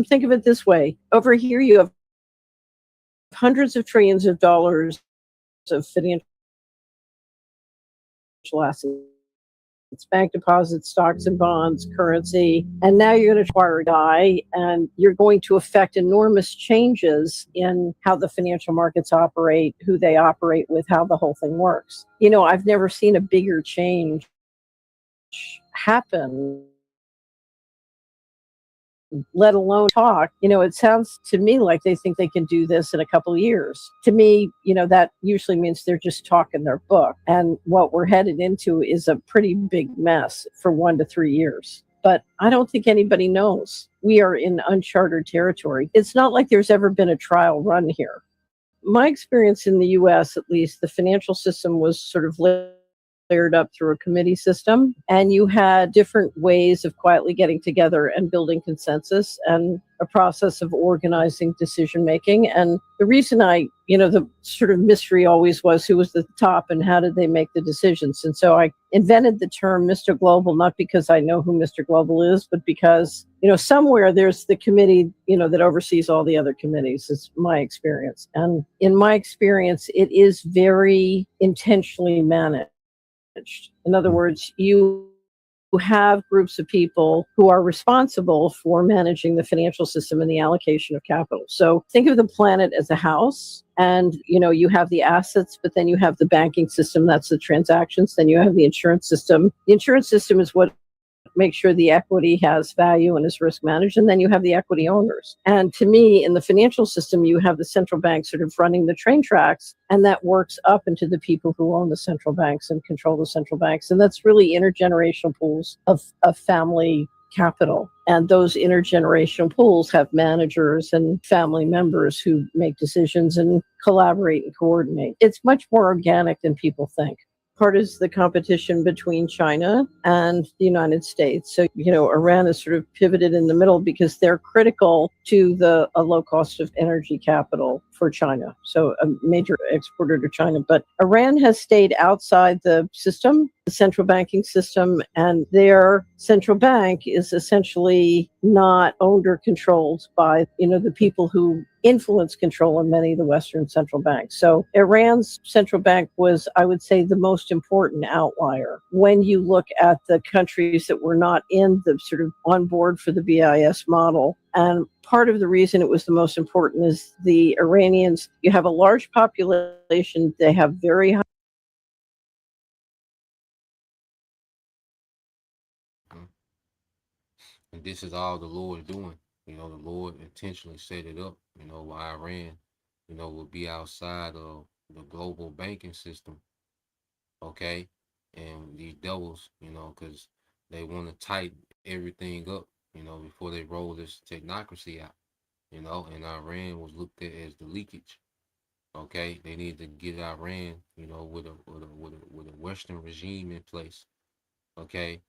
Think of it this way. Over here, you have hundreds of trillions of dollars of financial assets. It's bank deposits, stocks and bonds, currency, and now you're going to acquire a guy, and you're going to affect enormous changes in how the financial markets operate, who they operate with, how the whole thing works. I've never seen a bigger change happen, let alone talk. It sounds to me like they think they can do this in a couple of years. To me, that usually means they're just talking their book. And what we're headed into is a pretty big mess for 1 to 3 years. But I don't think anybody knows. We are in uncharted territory. It's not like there's ever been a trial run here. My experience in the US, at least, the financial system was sort of layered up through a committee system, and you had different ways of quietly getting together and building consensus and a process of organizing decision making. And the reason the sort of mystery always was who was the top and how did they make the decisions. And so I invented the term Mr. Global, not because I know who Mr. Global is, but because, somewhere there's the committee, that oversees all the other committees. It's my experience. And in my experience, it is very intentionally managed. In other words, you have groups of people who are responsible for managing the financial system and the allocation of capital. So think of the planet as a house, and you have the assets, but then you have the banking system, that's the transactions, then you have the insurance system. The insurance system is what makes sure the equity has value and is risk managed, and then you have the equity owners. And to me, in the financial system, you have the central bank sort of running the train tracks, and that works up into the people who own the central banks and control the central banks. And that's really intergenerational pools of family capital. And those intergenerational pools have managers and family members who make decisions and collaborate and coordinate. It's much more organic than people think. Part is the competition between China and the United States. So, Iran is sort of pivoted in the middle because they're critical to a low cost of energy capital for China. So a major exporter to China. But Iran has stayed outside the system, the central banking system, and their central bank is essentially not owned or controlled by, the people who influence control in many of the Western central banks. So Iran's central bank was, I would say, the most important outlier when you look at the countries that were not in the sort of on board for the BIS model. And part of the reason it was the most important is the Iranians, you have a large population, they have very high. And this is all the Lord doing. The Lord intentionally set it up, why Iran, will be outside of the global banking system. Okay. And these devils, because they want to tighten everything up, before they roll this technocracy out, and Iran was looked at as the leakage. Okay. They need to get Iran, with a Western regime in place. Okay.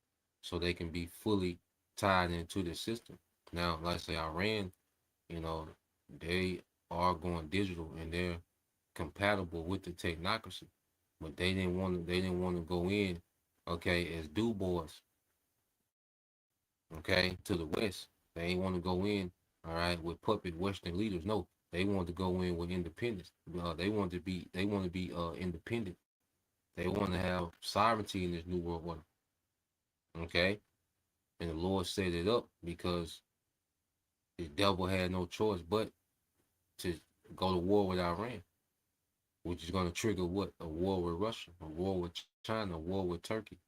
So they can be fully tied into the system. Now, like I say, Iran, they are going digital and they're compatible with the technocracy, but they didn't want to go in, okay, as do boys, okay, to the West. They ain't want to go in, all right, with puppet Western leaders. No, they want to go in with independence. They want to be independent. They want to have sovereignty in this new world order. Okay, and the Lord set it up because the devil had no choice but to go to war with Iran, which is going to trigger what? A war with Russia, a war with China, a war with Turkey,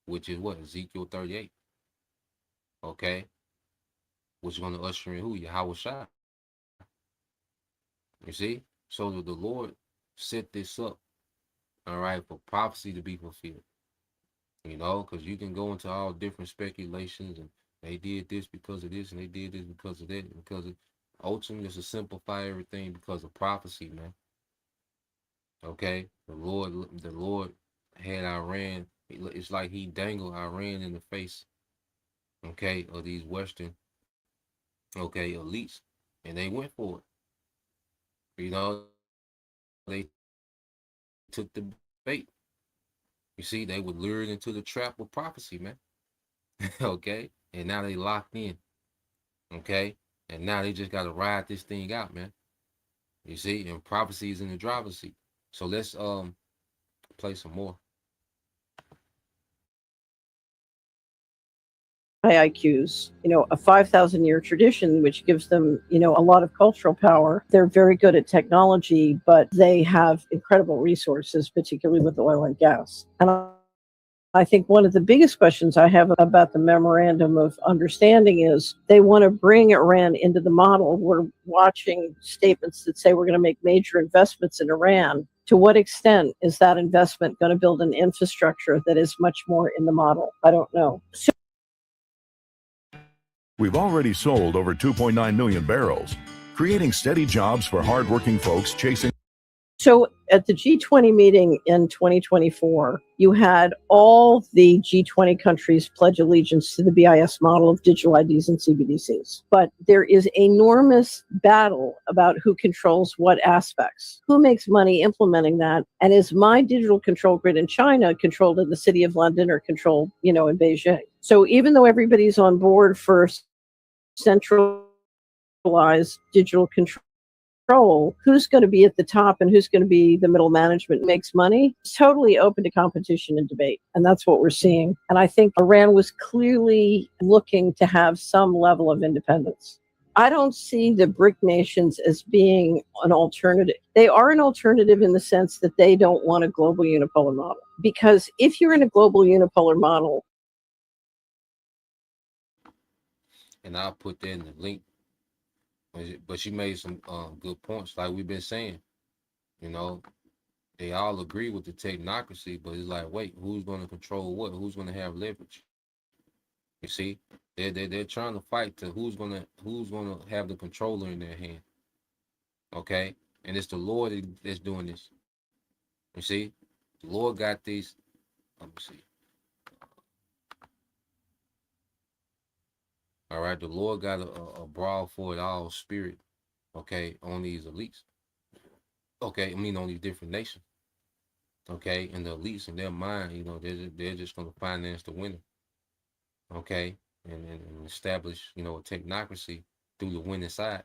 which is what? Ezekiel 38. Okay? Which is going to usher in who? Yahweh Shai. You see? So the Lord set this up, all right, for prophecy to be fulfilled. Because you can go into all different speculations and they did this because of this and they did this because of that, because ultimately it's to simplify everything because of prophecy, man. Okay? The Lord had Iran, it's like he dangled Iran in the face, okay, of these Western, okay, elites, and they went for it. They took the bait. You see, they were lured into the trap of prophecy, man. Okay? And now they locked in. Okay? And now they just got to ride this thing out, man. You see? And prophecy is in the driver's seat. So let's play some more. IQs, a 5,000-year tradition, which gives them, a lot of cultural power. They're very good at technology, but they have incredible resources, particularly with oil and gas. And I think one of the biggest questions I have about the memorandum of understanding is they want to bring Iran into the model. We're watching statements that say we're going to make major investments in Iran. To what extent is that investment going to build an infrastructure that is much more in the model? I don't know. We've already sold over 2.9 million barrels, creating steady jobs for hardworking folks chasing. So at the G20 meeting in 2024, you had all the G20 countries pledge allegiance to the BIS model of digital IDs and CBDCs. But there is enormous battle about who controls what aspects, who makes money implementing that, and is my digital control grid in China controlled in the city of London or controlled, in Beijing? So even though everybody's on board for centralized digital control, who's going to be at the top and who's going to be the middle management makes money. It's totally open to competition and debate. And that's what we're seeing. And I think Iran was clearly looking to have some level of independence. I don't see the BRIC nations as being an alternative. They are an alternative in the sense that they don't want a global unipolar model. Because if you're in a global unipolar model, And I'll put that in the link. But she made some good points, like we've been saying. They all agree with the technocracy, but it's like, wait, who's going to control what? Who's going to have leverage? You see, they're trying to fight to who's going to have the controller in their hand. Okay, and it's the Lord that's doing this. You see, the Lord got these. Let me see. All right, the Lord got a brawl for it all spirit. Okay, on these elites. Okay, on these different nations. Okay, and the elites in their mind, they're just going to finance the winner. Okay, and establish, a technocracy through the winning side.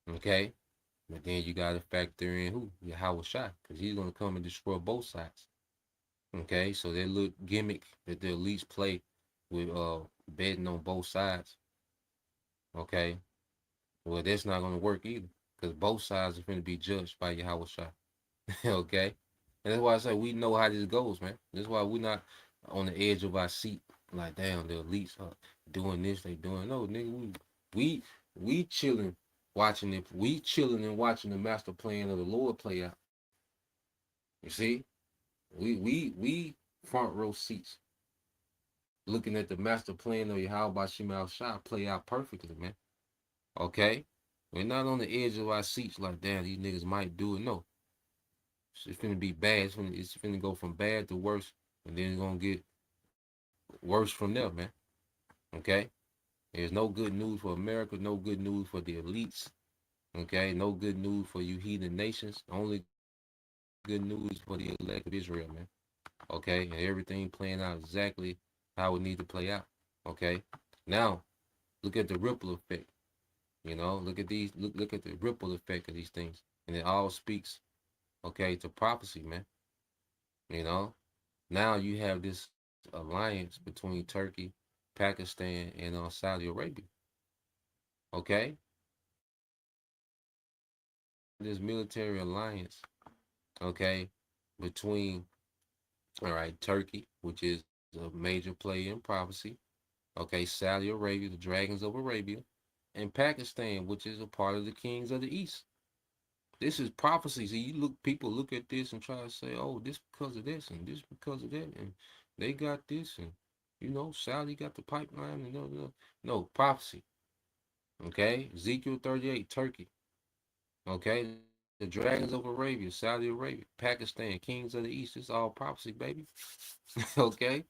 Okay, but then you got to factor in who? Yahweh Shai, because he's going to come and destroy both sides. Okay, so that little gimmick that the elites play with betting on both sides. Okay, well, that's not going to work either, because both sides are going to be judged by Yahweh Shai. Okay, and that's why I say we know how this goes, man. That's why we're not on the edge of our seat, like, damn, the elites are doing this, they doing. No, nigga, we chilling, watching it. We chilling and watching the master plan of the Lord play out. You see, we front row seats, looking at the master plan of Yahweh Shai play out perfectly, man. Okay, we're not on the edge of our seats, like, damn, these niggas might do it. No. It's finna be bad. It's finna go from bad to worse, and then it's gonna get worse from there, man. Okay? There's no good news for America, no good news for the elites. Okay? No good news for you heathen nations. Only good news for the elect of Israel, man. Okay? And everything playing out exactly how it needs to play out. Okay? Now, look at the ripple effect. Look at these. Look at the ripple effect of these things, and it all speaks. Okay, to prophecy, man. Now you have this alliance between Turkey, Pakistan, and Saudi Arabia. Okay? This military alliance, okay, between, all right, Turkey, which is a major player in prophecy, okay, Saudi Arabia, the dragons of Arabia, and Pakistan, which is a part of the kings of the East. This is prophecy. So people look at this and try to say, oh, this because of this and this because of that, and they got this, and Saudi got the pipeline, and no prophecy. Okay, Ezekiel 38, Turkey. Okay, the dragons of Arabia, Saudi Arabia, Pakistan, kings of the East. It's all prophecy, baby. Okay,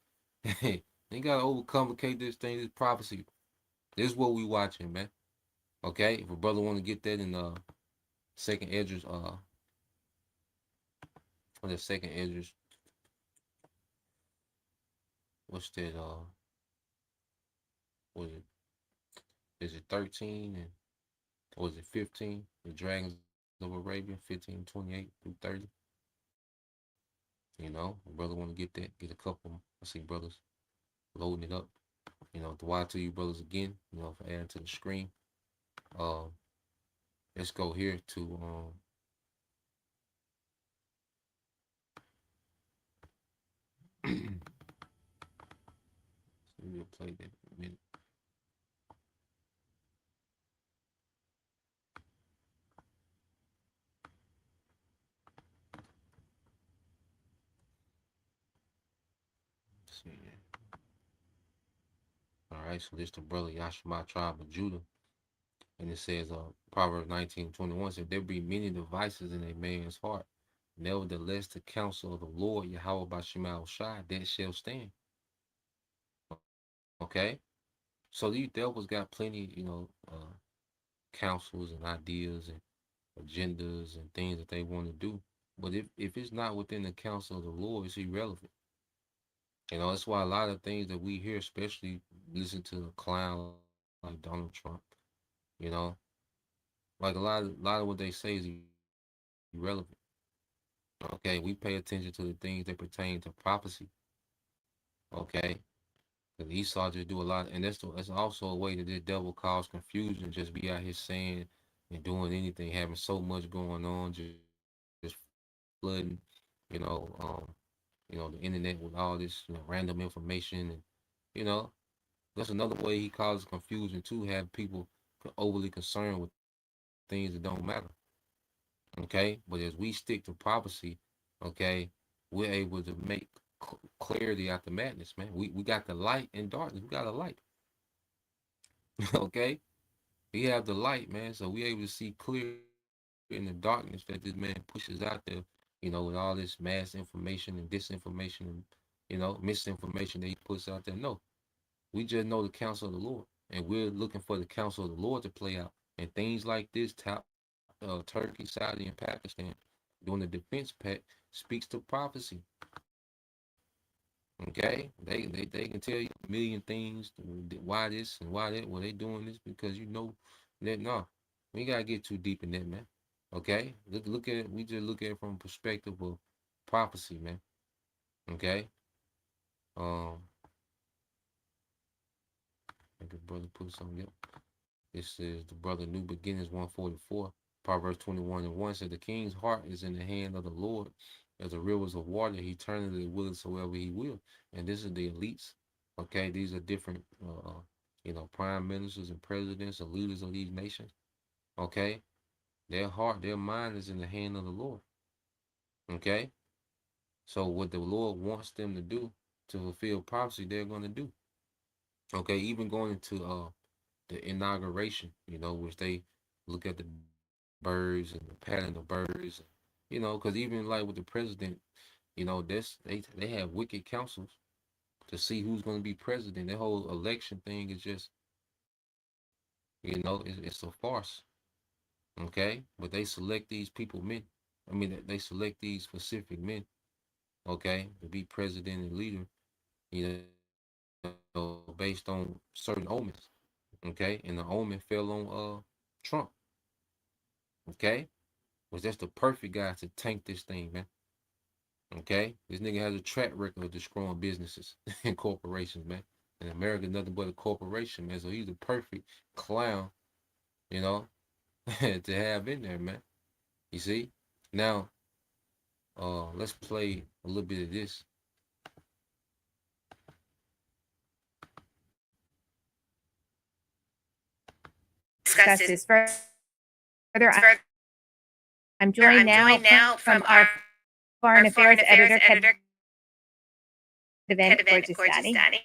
you gotta overcomplicate this thing. This prophecy. This is what we watching, man. Okay, if a brother want to get that in second Esdras, the second Esdras, what's that, was it, is it 13, and, or is it 15, the dragons of Arabia, 15, 28 through 30, a brother want to get that, get a couple, I see brothers loading it up, the Y to you brothers again, for adding to the screen. Let's go here to, we'll play that in a minute. Let's see. All right, so this the brother Yashima tribe of Judah. And it says, Proverbs 19:21 said, there be many devices in a man's heart. Nevertheless, the counsel of the Lord, Yahweh Bashim Al-Shai, that shall stand. Okay? So these devils got plenty, counsels and ideas and agendas and things that they want to do. But if it's not within the counsel of the Lord, it's irrelevant. That's why a lot of things that we hear, especially listen to a clown like Donald Trump, like a lot of what they say is irrelevant. Okay, we pay attention to the things that pertain to prophecy. Okay, because Esau just do a lot, and that's also a way that this devil cause confusion, just be out here saying and doing anything, having so much going on, just flooding, the internet with all this random information, and that's another way he causes confusion too, have people overly concerned with things that don't matter. Okay, but as we stick to prophecy, okay, we're able to make clarity out the madness, man. We got the light and darkness. We got a light. Okay, we have the light, man, so we're able to see clear in the darkness that this man pushes out there, with all this mass information and disinformation and misinformation that he puts out there. No, we just know the counsel of the Lord, and we're looking for the counsel of the Lord to play out. And things like this, Turkey, Saudi, and Pakistan doing the defense pact speaks to prophecy. Okay, they can tell you a million things why this and why that. Well, they doing this because that no, we gotta get too deep in that, man. Okay, look at it. We just look at it from a perspective of prophecy, man. Okay, I think the brother put something up. This is the brother New Beginnings 144. Proverbs 21:1 said, the king's heart is in the hand of the Lord. As the rivers of water, he turneth it whithersoever he will. And this is the elites. Okay, these are different, prime ministers and presidents and leaders of these nations. Okay, their heart, their mind is in the hand of the Lord. Okay, so what the Lord wants them to do to fulfill prophecy, they're going to do. Okay, even going into the inauguration, which they look at the birds and the pattern of birds, because even like with the president, they have wicked councils to see who's going to be president. The whole election thing is just, it's a farce. Okay, but they select these they select these specific men, okay, to be president and leader, based on certain omens. Okay, and the omen fell on Trump. Okay, was that's the perfect guy to tank this thing, man. Okay, this nigga has a track record of destroying businesses and corporations, man. And America nothing but a corporation, man. So he's the perfect clown, to have in there, man. You see? Now, let's play a little bit of this. Discuss this further. I'm joined now from our Foreign Affairs editor, Kevin Gorgisani.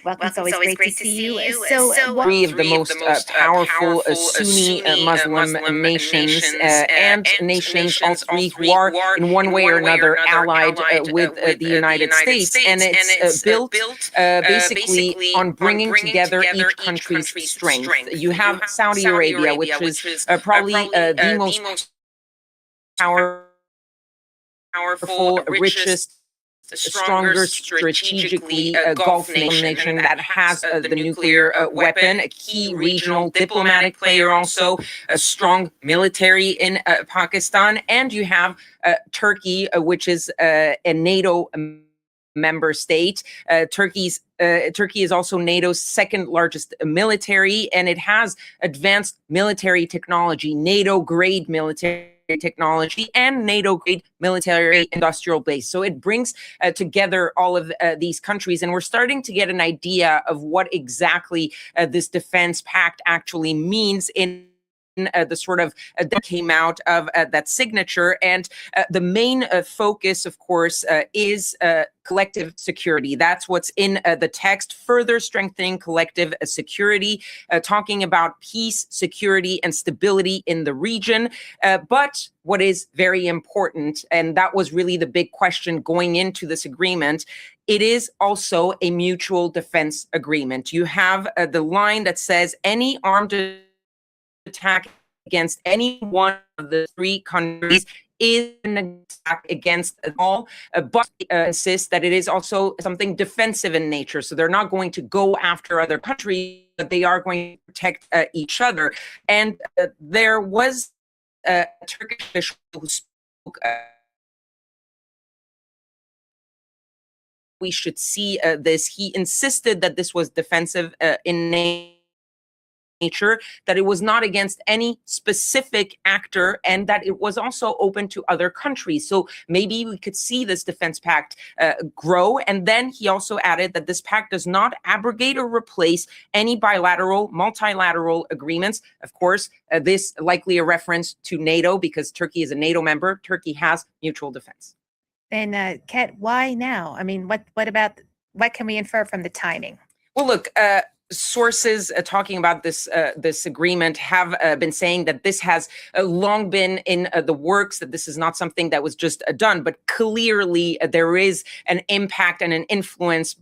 Welcome. It's always great to see you. So three of the most powerful Sunni Muslim nations and nations, all three who are in one way or another allied with the United States. And it's built basically on bringing together each country's strength. You have Saudi Arabia, which is probably the most powerful, richest, stronger strategically Gulf nation that has the nuclear weapon, a key regional diplomatic player, also a strong military in Pakistan. And you have Turkey, which is a NATO member state. Turkey is also NATO's second largest military, and it has advanced military technology, NATO-grade military technology, and NATO-grade military industrial base. So it brings together all of these countries, and we're starting to get an idea of what exactly this defense pact actually means in the sort of that came out of that signature. And the main focus, of course, is collective security. That's what's in the text, further strengthening collective security, talking about peace, security, and stability in the region. But what is very important, and that was really the big question going into this agreement, it is also a mutual defense agreement. You have the line that says any armed attack against any one of the three countries is an attack against all, but insists that it is also something defensive in nature. So they're not going to go after other countries, but they are going to protect each other. And there was a Turkish official who spoke. We should see this. He insisted that this was defensive in nature, that it was not against any specific actor, and that it was also open to other countries. So maybe we could see this defense pact grow. And then he also added that this pact does not abrogate or replace any bilateral, multilateral agreements. Of course, this likely a reference to NATO, because Turkey is a NATO member. Turkey has mutual defense. And Kat, why now? I mean, what can we infer from the timing? Well, look, sources talking about this agreement have been saying that this has long been in the works, that this is not something that was just done, but clearly there is an impact and an influence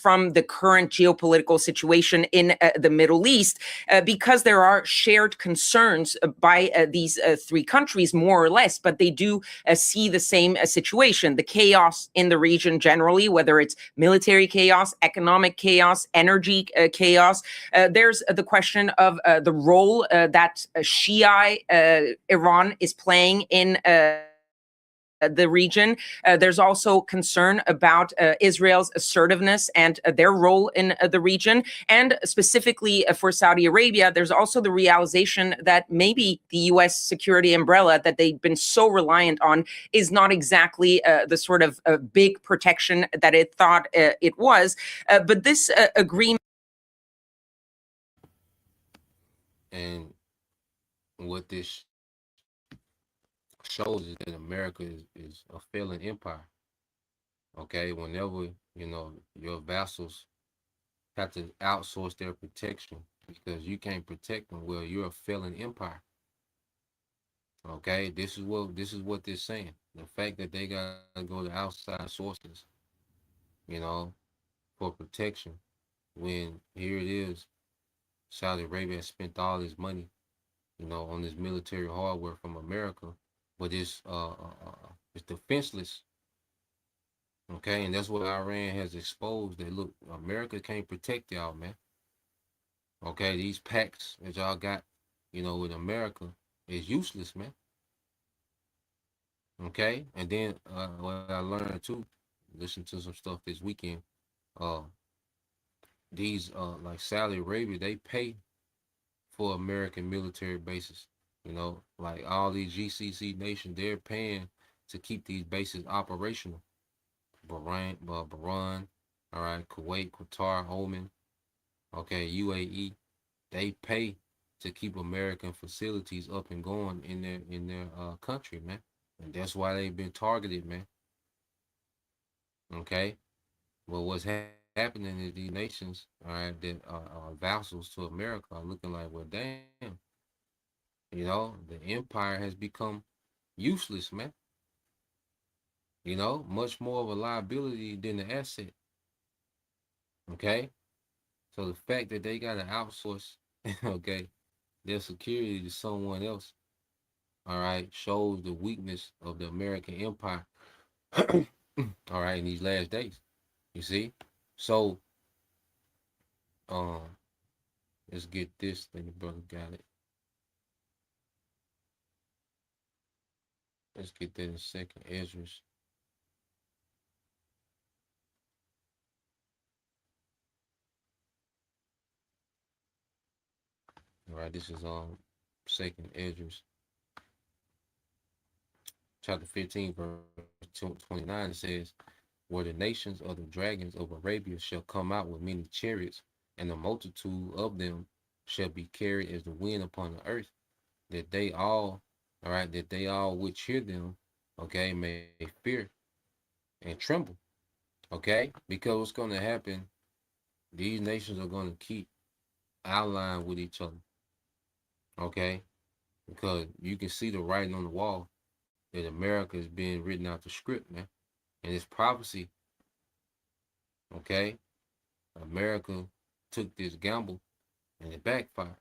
from the current geopolitical situation in the Middle East, because there are shared concerns by these three countries, more or less, but they do see the same situation, the chaos in the region generally, whether it's military chaos, economic chaos, energy chaos. There's the question of the role that Shia Iran is playing in the region. There's also concern about Israel's assertiveness and their role in the region. And specifically for Saudi Arabia, there's also the realization that maybe the U.S. security umbrella that they've been so reliant on is not exactly the sort of big protection that it thought it was. But this agreement. And what this shows is that America is a failing empire. Okay, whenever your vassals have to outsource their protection because you can't protect them, well, you're a failing empire. Okay, this is what they're saying. The fact that they gotta go to outside sources, for protection, when here it is, Saudi Arabia has spent all this money, on this military hardware from America. But it's defenseless, okay? And that's what Iran has exposed, that, look, America can't protect y'all, man. Okay, these pacts that y'all got, with America is useless, man. Okay, and then what I learned too, listen to some stuff this weekend, these like Saudi Arabia, they pay for American military bases. Like all these GCC nations, they're paying to keep these bases operational. Bahrain, all right, Kuwait, Qatar, Oman, okay, UAE, they pay to keep American facilities up and going in their country, man. And that's why they've been targeted, man. Okay, well, what's happening is these nations, all right, that are vassals to America are looking like, well, damn. The empire has become useless, man. Much more of a liability than an asset. Okay? So the fact that they got to outsource, okay, their security to someone else, all right, shows the weakness of the American empire, all right, in these last days. You see? So, let's get this thing, the brother got it. Let's get that in a second. Ezra's. All right, this is second Ezra's. Chapter 15, verse 29, it says, where the nations of the dragons of Arabia shall come out with many chariots, and the multitude of them shall be carried as the wind upon the earth. that they all right, that they all which hear them, okay, may fear and tremble, okay? Because what's going to happen, these nations are going to keep allying with each other, okay? Because you can see the writing on the wall that America is being written out the script, man. And it's prophecy, okay? America took this gamble and it backfired.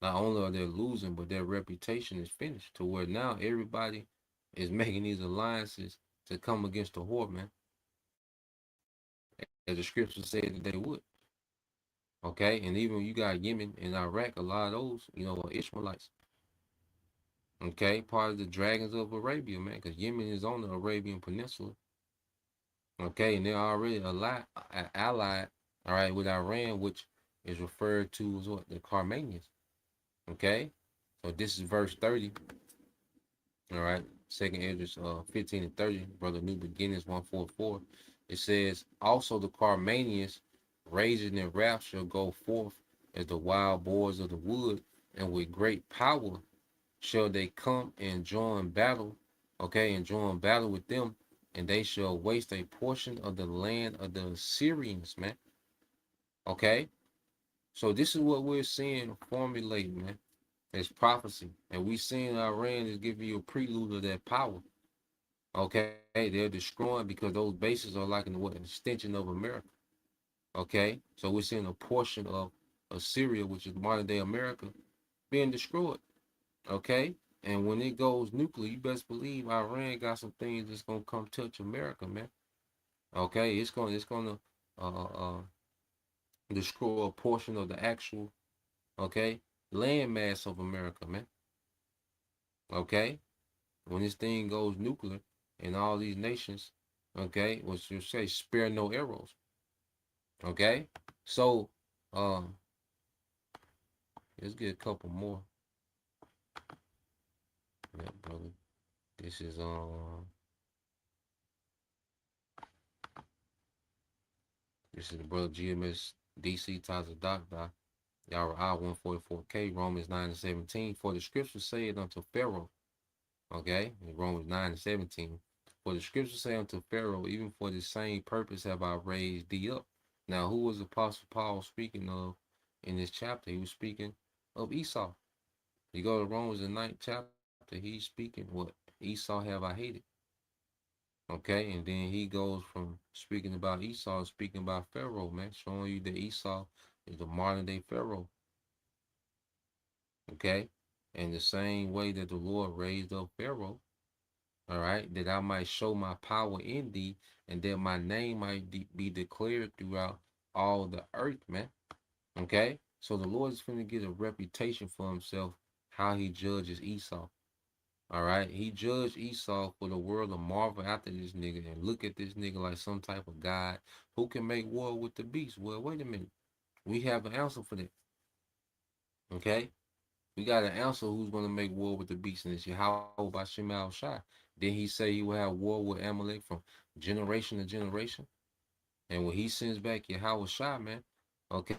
Not only are they losing, but their reputation is finished to where now everybody is making these alliances to come against the whore, man. As the scripture said that they would. Okay, and even you got Yemen and Iraq, a lot of those, are Ishmaelites. Okay, part of the dragons of Arabia, man, because Yemen is on the Arabian Peninsula. Okay, and they're already allied, all right, with Iran, which is referred to as what? The Carmanians. Okay, so this is verse 30. All right, second Esdras 15 and 30, Brother New Beginnings 144. It says, also the Carmanians raging in wrath shall go forth as the wild boars of the wood, and with great power shall they come and join battle, okay, and join battle with them, and they shall waste a portion of the land of the Assyrians, man. Okay, so this is what we're seeing formulate, man. It's prophecy, and we seeing Iran is giving you a prelude of that power. Okay, they're destroying because those bases are like an extension of America. Okay, so we're seeing a portion of Assyria, which is modern day America, being destroyed. Okay, and when it goes nuclear, you best believe Iran got some things that's gonna come touch America, man. Okay, it's gonna destroy a portion of the actual landmass of America, man. Okay, when this thing goes nuclear, and all these nations, okay, what you say, spare no arrows. Okay, so let's get a couple more. Yeah, brother. This is the brother GMS DC Taza Doctor. Y'all I-144K, Romans 9 and 17. For the scripture said unto Pharaoh, okay, in Romans 9 and 17. For the scripture say unto Pharaoh, even for the same purpose have I raised thee up. Now, who was Apostle Paul speaking of in this chapter? He was speaking of Esau. You go to Romans the 9th chapter, he's speaking what? Esau have I hated. Okay, and then he goes from speaking about Esau, speaking about Pharaoh, man, showing you that Esau is the modern day Pharaoh. Okay, and the same way that the Lord raised up Pharaoh, all right, that I might show my power in thee, and that my name might be declared throughout all the earth, man. Okay, so the Lord is going to get a reputation for himself, how he judges Esau. All right, he judged Esau for the world to marvel after this nigga and look at this nigga like some type of God who can make war with the beast. Well, wait a minute, we have an answer for that. Okay, we got an answer who's going to make war with the beast, and it's Yahweh by Shemal Shai. Then he say he will have war with Amalek from generation to generation. And when he sends back Yahweh Shai, man, okay,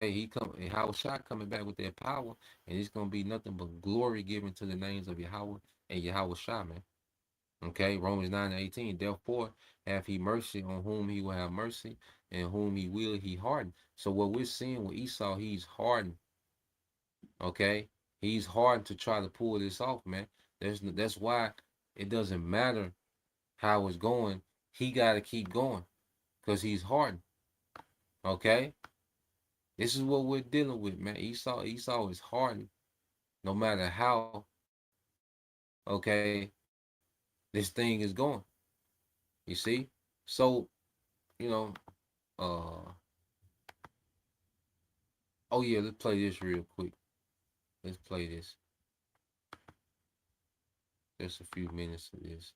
Yahweh Shai coming back with that power, and it's going to be nothing but glory given to the names of Yahweh and Yahweh Shai, man. Okay, Romans 9 and 18. Therefore, have he mercy on whom he will have mercy, and whom he will he harden. So what we're seeing with Esau, he's hardened. Okay, he's hard to try to pull this off, man. That's why it doesn't matter how it's going. He got to keep going because he's hardened. Okay, this is what we're dealing with, man. Esau is hardened, no matter how this thing is going. You see, so oh yeah, let's play this real quick. Let's play this. Just a few minutes of this.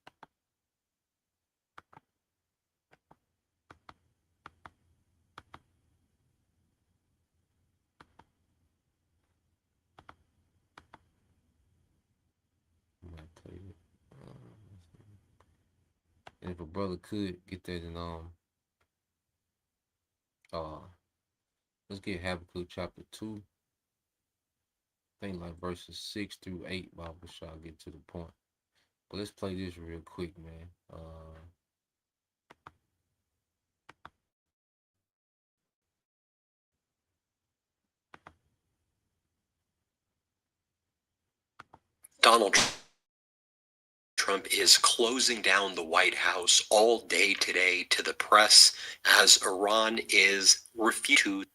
I might play it. And if a brother could get that in let's get Habakkuk chapter 2. think like verses 6 through 8, but I wish I'll get to the point. But let's play this real quick, man. Donald Trump is closing down the White House all day today to the press as Iran is refusing to.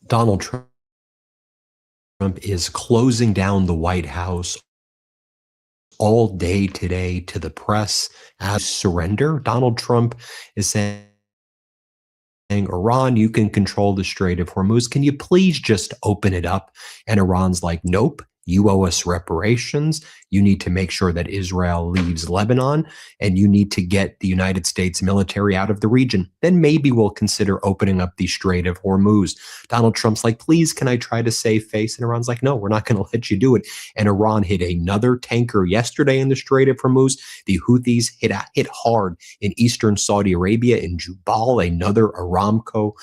Donald Trump is closing down the White House all day today to the press as surrender. Donald Trump is saying, Iran, you can control the Strait of Hormuz. Can you please just open it up? And Iran's like, nope, you owe us reparations. You need to make sure that Israel leaves Lebanon, and you need to get the United States military out of the region. Then maybe we'll consider opening up the Strait of Hormuz. Donald Trump's like, please, can I try to save face? And Iran's like, no, we're not going to let you do it. And Iran hit another tanker yesterday in the Strait of Hormuz. The Houthis hit hard in eastern Saudi Arabia, in Jubal. Another Aramco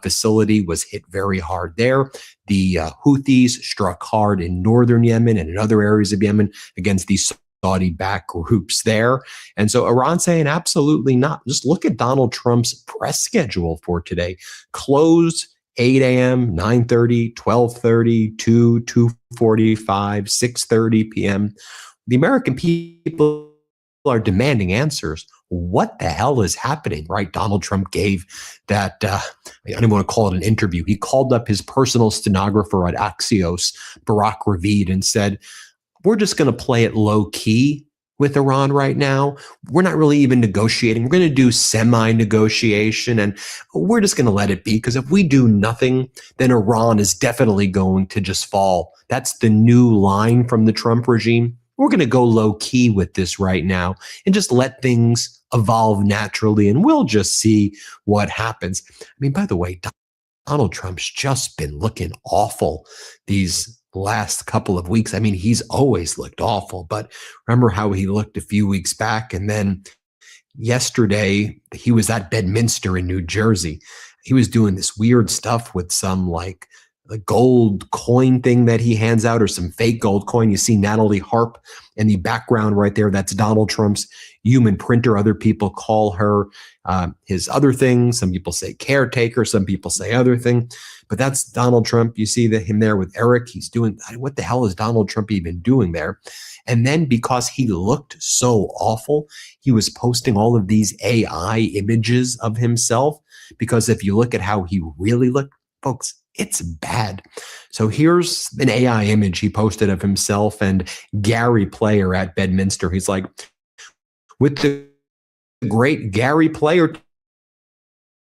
facility was hit very hard there. The Houthis struck hard in northern Yemen and in other areas of Yemen against these Saudi-backed groups there. And so Iran saying absolutely not. Just look at Donald Trump's press schedule for today. Close 8 a.m., 9:30, 12:30, 2, 2:45, 6:30 p.m. The American people are demanding answers. What the hell is happening, right? Donald Trump gave that, I don't even want to call it an interview. He called up his personal stenographer at Axios, Barack Ravid, and said, we're just going to play it low key with Iran right now. We're not really even negotiating. We're going to do semi-negotiation, and we're just going to let it be, because if we do nothing, then Iran is definitely going to just fall. That's the new line from the Trump regime. We're going to go low key with this right now and just let things evolve naturally, and we'll just see what happens. I mean, by the way, Donald Trump's just been looking awful these last couple of weeks. I mean, he's always looked awful, but remember how he looked a few weeks back? And then yesterday, he was at Bedminster in New Jersey. He was doing this weird stuff with some like a gold coin thing that he hands out, or some fake gold coin. You see Natalie Harp in the background right there. That's Donald Trump's human printer. Other people call her his other thing. Some people say caretaker. Some people say other thing. But that's Donald Trump. You see him there with Eric. He's doing, what the hell is Donald Trump even doing there? And then because he looked so awful, he was posting all of these AI images of himself. Because if you look at how he really looked, folks, it's bad. So here's an AI image he posted of himself and Gary Player at Bedminster. He's like, with the great Gary Player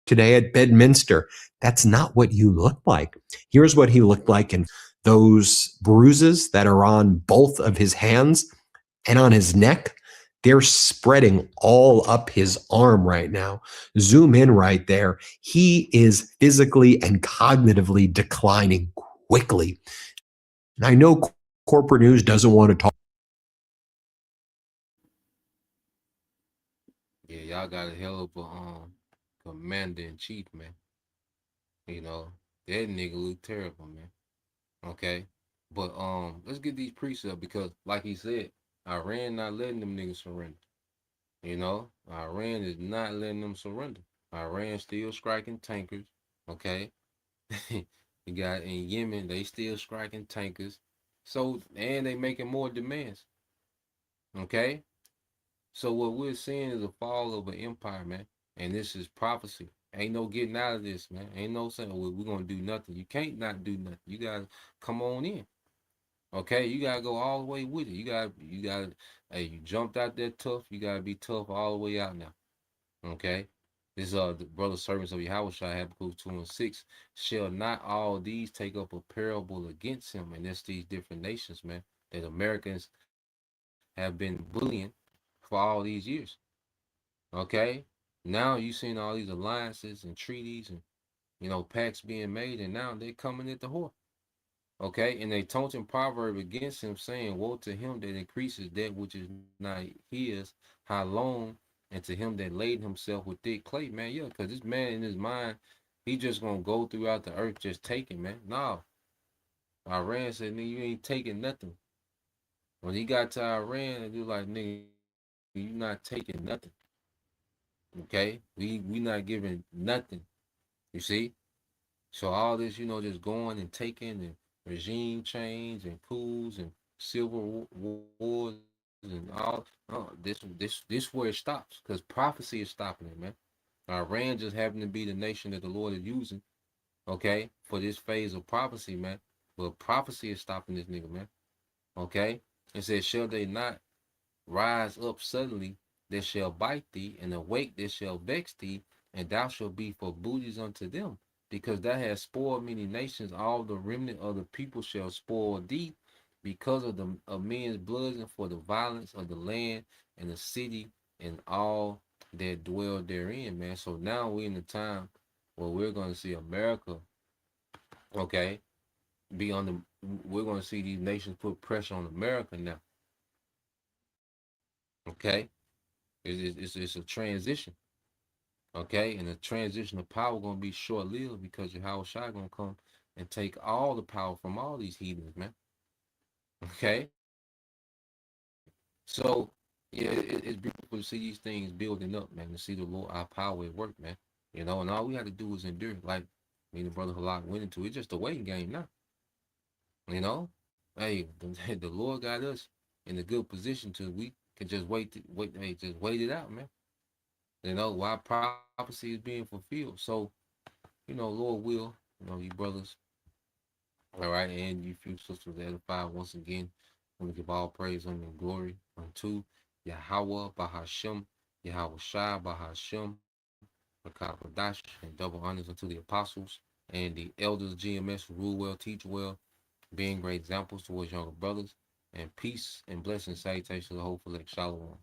today at Bedminster. That's not what you look like. Here's what he looked like in those bruises that are on both of his hands and on his neck. They're spreading all up his arm right now. Zoom in right there. He is physically and cognitively declining quickly. And I know corporate news doesn't want to talk. Yeah, y'all got a hell of a commander in chief, man. You know, that nigga look terrible, man. Okay. But let's get these priests up, because like he said, Iran not letting them niggas surrender. You know, Iran is not letting them surrender. Iran still striking tankers. Okay. You got in Yemen, they still striking tankers. So, and they making more demands. Okay. So what we're seeing is a fall of an empire, man. And this is prophecy. Ain't no getting out of this, man. Ain't no saying, well, we're going to do nothing. You can't not do nothing. You got to come on in. Okay, you gotta go all the way with it. You gotta, hey, you jumped out there tough. You gotta be tough all the way out now. Okay, this the brother servants of Yahushua, Habakkuk 2:6. Shall not all these take up a parable against him? And that's these different nations, man, that Americans have been bullying for all these years. Okay, now you seen all these alliances and treaties and pacts being made, and now they're coming at the whore. Okay, and they taunting proverb against him, saying, woe to him that increases that which is not his. How long and to him that laid himself with thick clay, man, yeah, because this man in his mind, he just gonna go throughout the earth just taking, man. No. Iran said, nigga, you ain't taking nothing. When he got to Iran, they was like, nigga, you not taking nothing. Okay? We not giving nothing. You see? So all this, you know, just going and taking and regime change and coups and civil wars and all this where it stops, because prophecy is stopping it, man. Iran just happened to be the nation that the Lord is using, okay, for this phase of prophecy, man. But prophecy is stopping this nigga, man. Okay? It says, shall they not rise up suddenly that shall bite thee, and awake that shall vex thee, and thou shalt be for booties unto them, because thou hast spoiled many nations, all the remnant of the people shall spoil thee, because of men's blood, and for the violence of the land and the city and all that dwell therein, man. So now we're in the time where we're going to see America, okay, we're going to see these nations put pressure on America now. Okay, it's a transition. Okay, and the transition of power going to be short-lived, because Yahweh Shai going to come and take all the power from all these heathens, man. Okay, so yeah, it's beautiful to see these things building up, man, to see the Lord, our power at work, man. You know, and all we have to do is endure, like me and the brother Halak went into. It's just a waiting game now. You know, hey, the Lord got us in a good position to we can just wait, just wait it out, man. You know, while prophecy is being fulfilled. So, you know, Lord will, you know, you brothers, all right, and you few sisters edified once again. I want to give all praise and glory unto Yahweh Bahashem, Yahweh Shai Bahashem, Makabadash, and double honors unto the apostles and the elders, GMS, who rule well, teach well, being great examples towards younger brothers, and peace and blessings, salutations to the whole elect. Shalom.